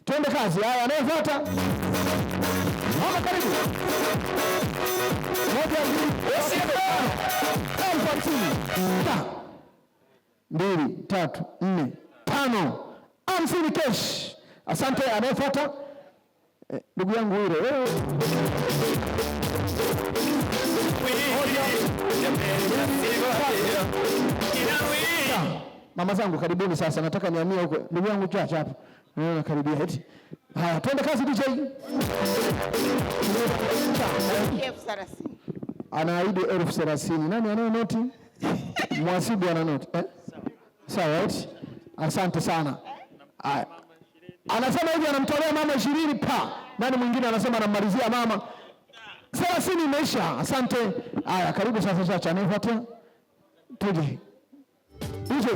Twende kazi. Haya, anayefuata. Mama karibu. 1, 2, 3, 4, 5. 50 cash. Asante. Anayefuata. Ndugu yangu hilo. Mama zangu karibuni sasa, nataka nihamie huko. Ndugu yangu chacha hapa. Naona karibia eti. Haya, twende kazi DJ. 30,000. Anaahidi 30,000. Nani anayo noti? Mwasibu ana noti. Sawa eti. Asante sana. Haya. Anasema hivi anamtolea mama 20 pa. Nani mwingine anasema anamalizia mama 30 imeisha. Asante. Haya, karibu sasa chacha. Anayefuatia. Tuje. DJ.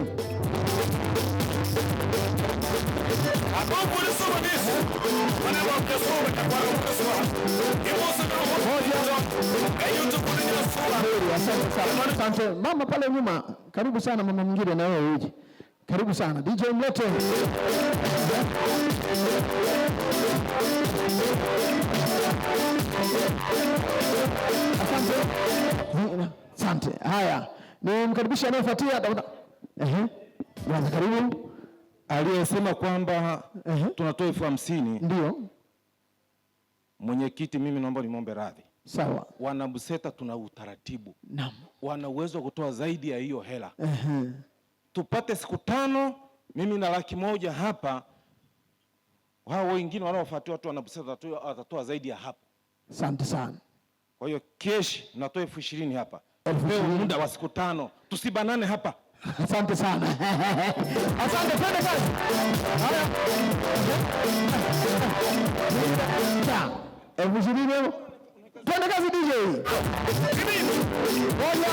Asante. Mama pale nyuma. Karibu sana mama mwingine na wewe uje. Karibu sana. DJ mlete. Asante. Haya. Ni mkaribisha anayefuatia. Bwana karibu. Aliyesema kwamba tunatoa 50,000. Ndio. Mwenyekiti, mimi naomba nimwombe radhi. Sawa. Wana Buseta tuna utaratibu. Naam. wana uwezo wa kutoa zaidi ya hiyo hela. Tupate siku 5, mimi na 100,000 hapa, hao wengine wanaofuatia watu watatoa zaidi ya hapa. Asante sana. Kwa hiyo kesh natoa 20,000 hapa. Leo muda wa siku 5. Tusibanane hapa. Asante sana. Asante, twende kazi. Elfu 20. Twende kazi DJ. Moja.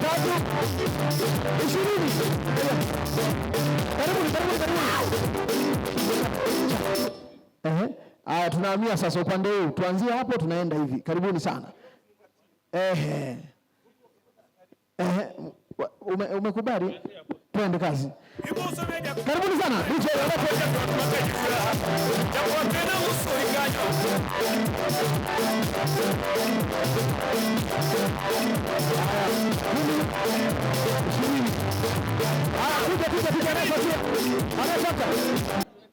Tatu. 20. Karibu. Aya, tunahamia sasa upande huu. Tuanzie hapo tunaenda hivi. Karibuni sana. Umekubali? Twende kazi. Karibuni sana. DJ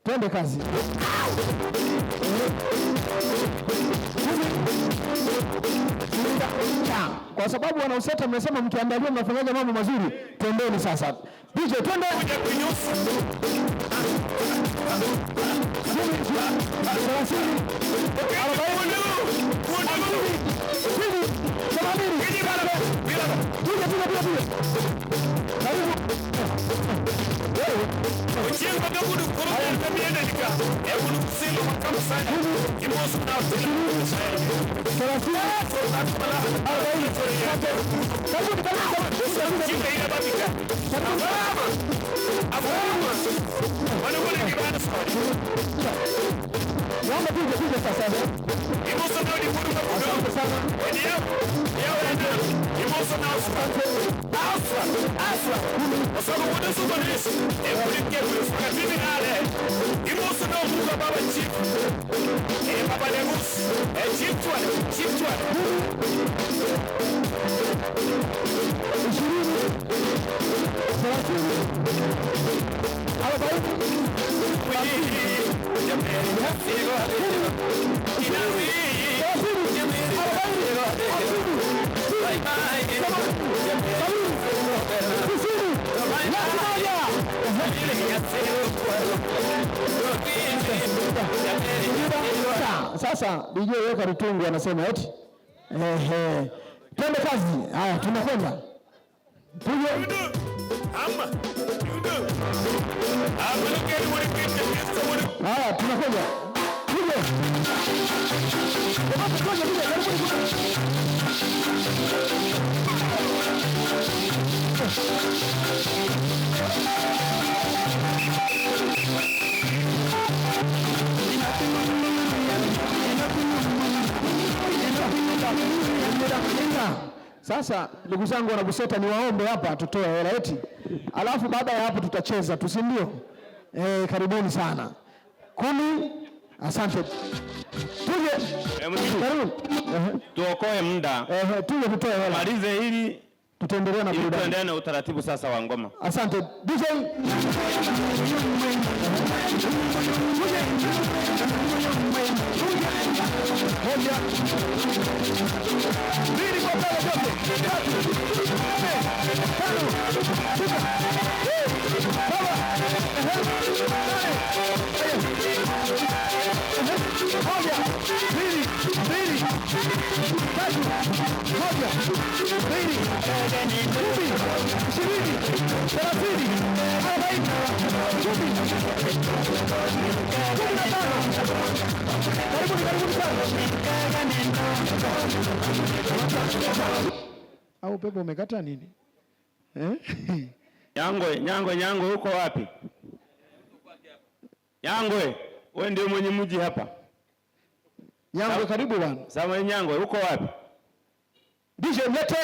twende kazi. Kwa sababu wanaoseta mmesema mkiandaliwa mnafanyaga mambo mazuri, twendeni sasa. DJ twende. Sasa DJ weka Rutungu anasema eti twende kazi. Haya, tunakwenda. Tuje. Haya, tunakwenda. Tuje. Sasa ndugu zangu wana Buseta, niwaombe hapa tutoe hela eti, alafu baada ya hapo tutacheza tu, si ndio? Karibuni sana. 10. Asante. Tuje. Karibu. Tuokoe muda. Tuje tutoe hela. Malize hili tutaendelea na burudani. Tuendelee na utaratibu sasa wa ngoma. Asante. DJ. Moja. Mbili kwa pale zote. 3. Au pepo umekata nini? Nyangwe uko wapi? Nyangwe, wewe ndio mwenye mji hapa. Nyangwe karibu bwana. Sawa, Nyangwe uko wapi? DJ lete.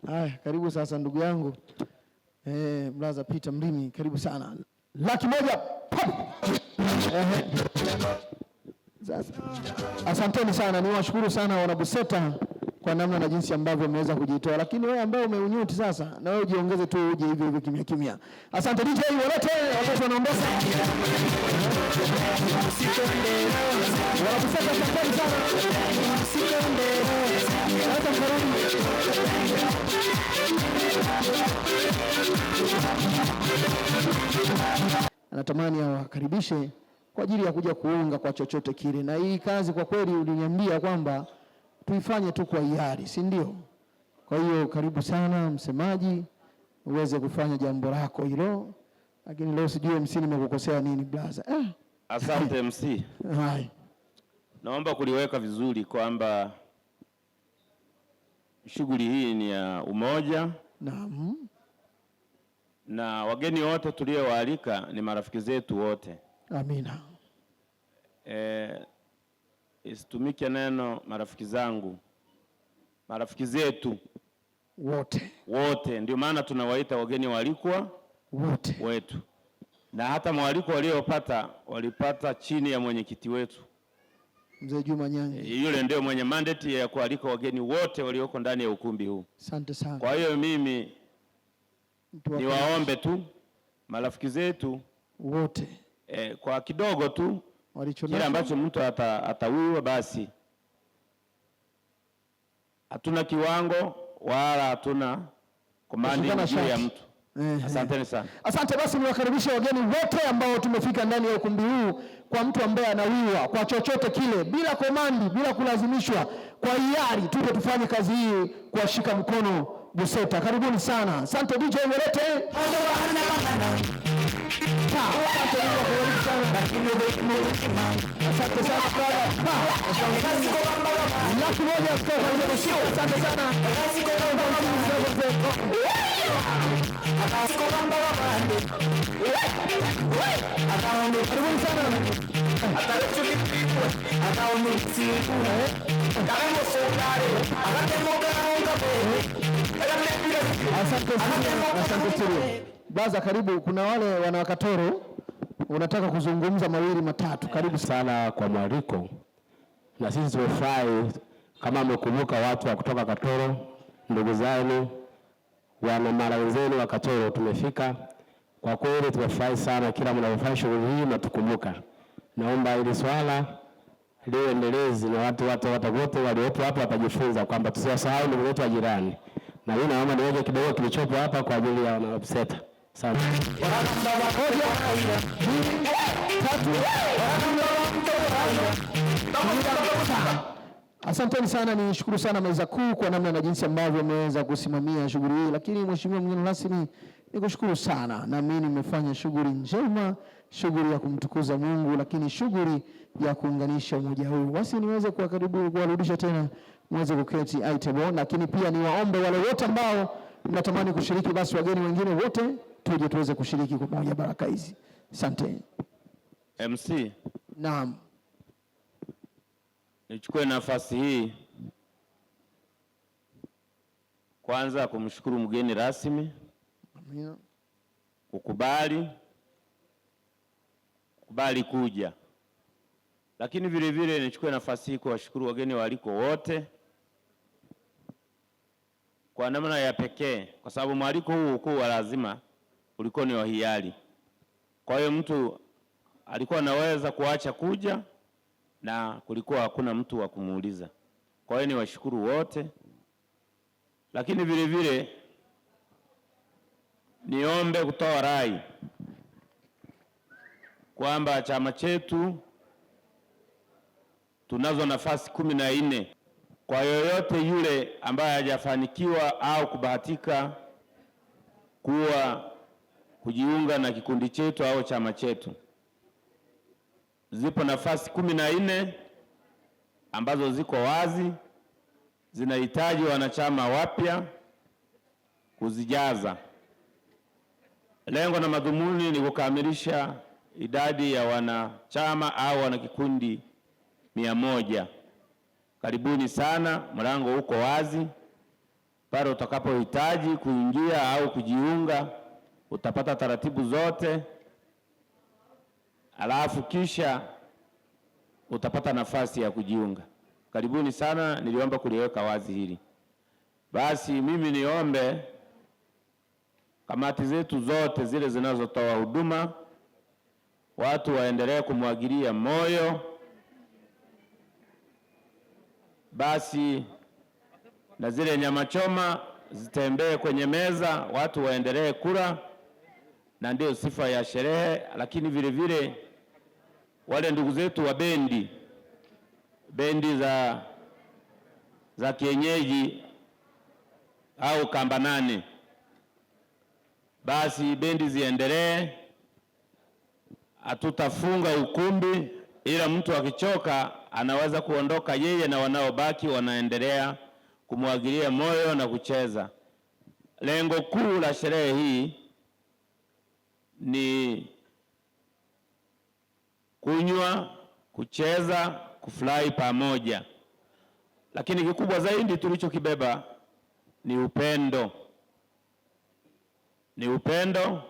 Haya, karibu sasa ndugu yangu Mlaza Peter Mlimi, karibu sana. 100,000. Asanteni sana, niwashukuru sana wana Buseta kwa namna na jinsi ambavyo mmeweza kujitoa, lakini wewe ambao umeunyuti sasa, na wewe ujiongeze tu, uje hivi hivi kimya kimya. Asante DJ, walete watoto wanaondoka. Wana Buseta, asanteni sana. Hata mkarudi. Anatamani awakaribishe kwa ajili ya kuja kuunga kwa chochote kile, na hii kazi kwa kweli uliniambia kwamba tuifanye tu kwa hiari, si ndio? Kwa hiyo karibu sana msemaji, uweze kufanya jambo lako hilo, lakini leo sijui MC nimekukosea nini blaza. Asante MC. Hai. Naomba kuliweka vizuri kwamba shughuli hii ni ya umoja. Naam. Na wageni wote tuliowaalika ni marafiki zetu wote. Amina. Isitumike neno marafiki zangu, marafiki zetu wote. Ndio maana tunawaita wageni waalikwa wote wetu, na hata mwaliko walipata chini ya mwenyekiti wetu Mzee Juma Nyange. Yule ndio mwenye mandate ya kualika wageni wote walioko ndani ya ukumbi huu. Asante sana. Kwa hiyo mimi niwaombe tu marafiki zetu wote kwa kidogo tu kile ambacho mtu atawiwa, basi hatuna kiwango wala hatuna komandi juu ya mtu. Asanteni sana. Asante. Basi niwakaribishe wageni wote ambao tumefika ndani ya ukumbi huu, kwa mtu ambaye anawiwa kwa chochote kile, bila komandi, bila kulazimishwa, kwa hiari tuje tufanye kazi hii kuwashika mkono Buseta. Karibuni sana. Asante DJ Welete. Asante sana brother. Laki moja asante sana. Karibuni sana. Asante sana. Baza, karibu. Kuna wale wana Katoro unataka kuzungumza mawili matatu. Karibu sana kwa mwaliko, na sisi tumefurahi kama mmekumbuka watu wa kutoka Katoro, ndugu zenu, wana mara wenzenu wa Katoro. Tumefika kwa kweli, tumefurahi sana kila mnapofanya shughuli hii na tukumbuka. Naomba ili swala liwe endelezi na watu wote waliopo hapa watajifunza kwamba tusiwasahau ndugu zetu wa jirani. Na mimi naomba niweke kidogo kilichopo hapa kwa ajili ya wana Buseta. Asante. Asanteni sana, nishukuru sana meza kuu kwa namna na jinsi ambavyo mmeweza kusimamia shughuli hii. Lakini mheshimiwa mgeni rasmi, nikushukuru sana, na mimi nimefanya shughuli njema, shughuli ya kumtukuza Mungu, lakini shughuli ya kuunganisha umoja huu. Basi niweze kuwarudisha tena muweze kuketi itable, lakini pia niwaombe wale wote ambao mnatamani kushiriki, basi wageni wengine wote tuje tuweze kushiriki kwa pamoja baraka hizi. Asante. MC. Naam. Nichukue nafasi hii kwanza kumshukuru mgeni rasmi. Amina. Kukubali kuja, lakini vile vile nichukue nafasi hii kuwashukuru wageni waaliko wote kwa namna ya pekee, kwa sababu mwaliko huu ukuu wa lazima ulikuwa ni wa hiari. Kwa hiyo mtu alikuwa anaweza kuacha kuja na kulikuwa hakuna mtu wa kumuuliza. Kwa hiyo niwashukuru wote, lakini vile vile niombe kutoa rai kwamba chama chetu tunazo nafasi 14. Kwa yoyote yule ambaye hajafanikiwa au kubahatika kujiunga na kikundi chetu au chama chetu, zipo nafasi 14 ambazo ziko wazi, zinahitaji wanachama wapya kuzijaza. Lengo na madhumuni ni kukamilisha idadi ya wanachama au wanakikundi 100. Karibuni sana, mlango uko wazi. Pale utakapohitaji kuingia au kujiunga, utapata taratibu zote alafu kisha utapata nafasi ya kujiunga. Karibuni sana, niliomba kuliweka wazi hili. Basi mimi niombe kamati zetu zote zile zinazotoa huduma, watu waendelee kumwagilia moyo. Basi na zile nyama choma zitembee kwenye meza, watu waendelee kula, na ndio sifa ya sherehe. Lakini vile vile wale ndugu zetu wa bendi za kienyeji au kamba nane, basi bendi ziendelee. Hatutafunga ukumbi, ila mtu akichoka anaweza kuondoka, yeye na wanaobaki wanaendelea kumwagilia moyo na kucheza. Lengo kuu la sherehe hii ni kunywa, kucheza, kufurahi pamoja, lakini kikubwa zaidi tulichokibeba ni upendo. Ni upendo.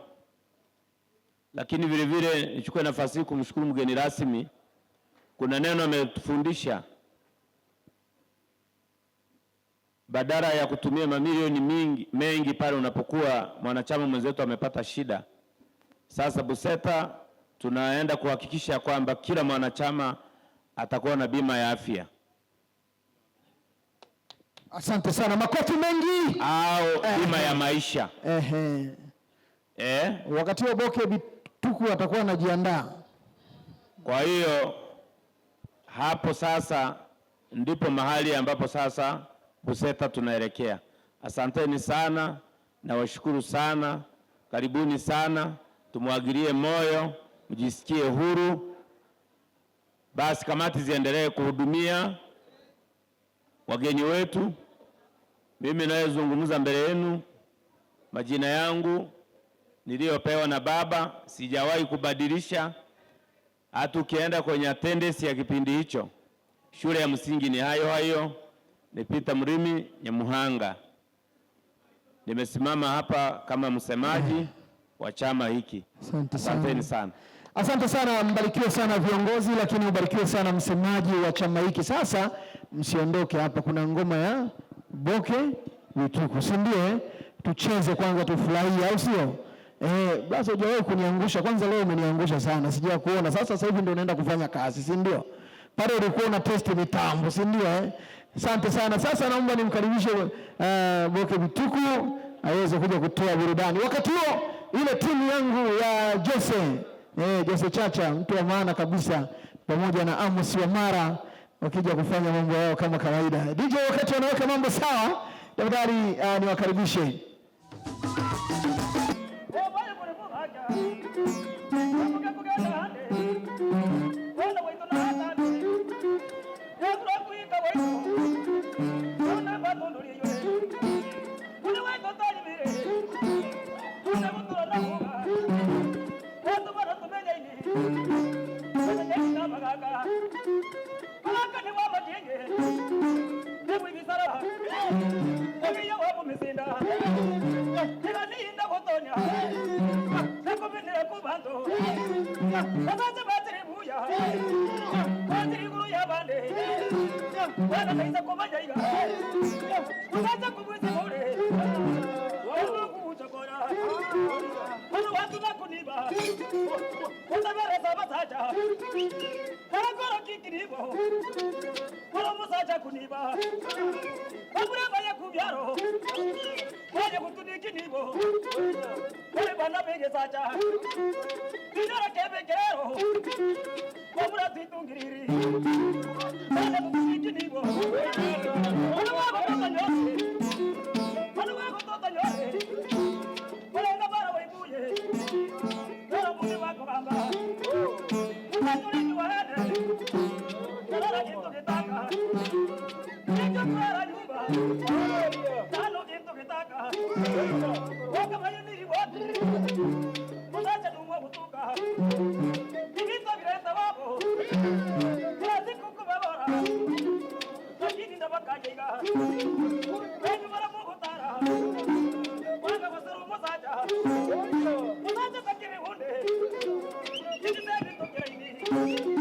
Lakini vile vile nichukue nafasi hii kumshukuru mgeni rasmi. Kuna neno ametufundisha, badala ya kutumia mamilioni mengi pale unapokuwa mwanachama mwenzetu amepata shida, sasa BUSETA tunaenda kuhakikisha kwamba kila mwanachama atakuwa na bima ya afya. Asante sana, makofi mengi. Au bima ya maisha. Wakati wa Boke Bituku atakuwa anajiandaa. Kwa hiyo hapo sasa ndipo mahali ambapo sasa BUSETA tunaelekea. Asanteni sana na washukuru sana. Karibuni sana, tumwagilie moyo, mjisikie huru. Basi kamati ziendelee kuhudumia wageni wetu. Mimi nayezungumza mbele yenu, majina yangu niliyopewa na baba sijawahi kubadilisha. Hata ukienda kwenye attendance ya kipindi hicho, shule ya msingi ni hayo, ni Peter Mrimi Nyamuhanga. Nimesimama hapa kama msemaji wa chama hiki. Asanteni sana. Asante sana, mbarikiwe sana viongozi, lakini ubarikiwe sana msemaji wa chama hiki. Sasa msiondoke hapa, kuna ngoma ya Boke Bituku, si ndio? Tucheze kwanza, tufurahie, au sio? Basi hujawahi kuniangusha, kwanza leo umeniangusha sana, sija kuona. Sasa hivi ndio unaenda kufanya kazi, si ndio? Pale ulikuwa una test mitambo, si ndio? Asante sana. Sasa naomba nimkaribishe Boke Bituku aweze kuja kutoa burudani. Wakati huo ile timu yangu ya Jose Chacha, mtu wa maana kabisa, pamoja na Amos wa Mara wakija kufanya mambo yao kama kawaida. DJ wakati wanaweka mambo sawa, tafadhali niwakaribishe. Musacha Hey!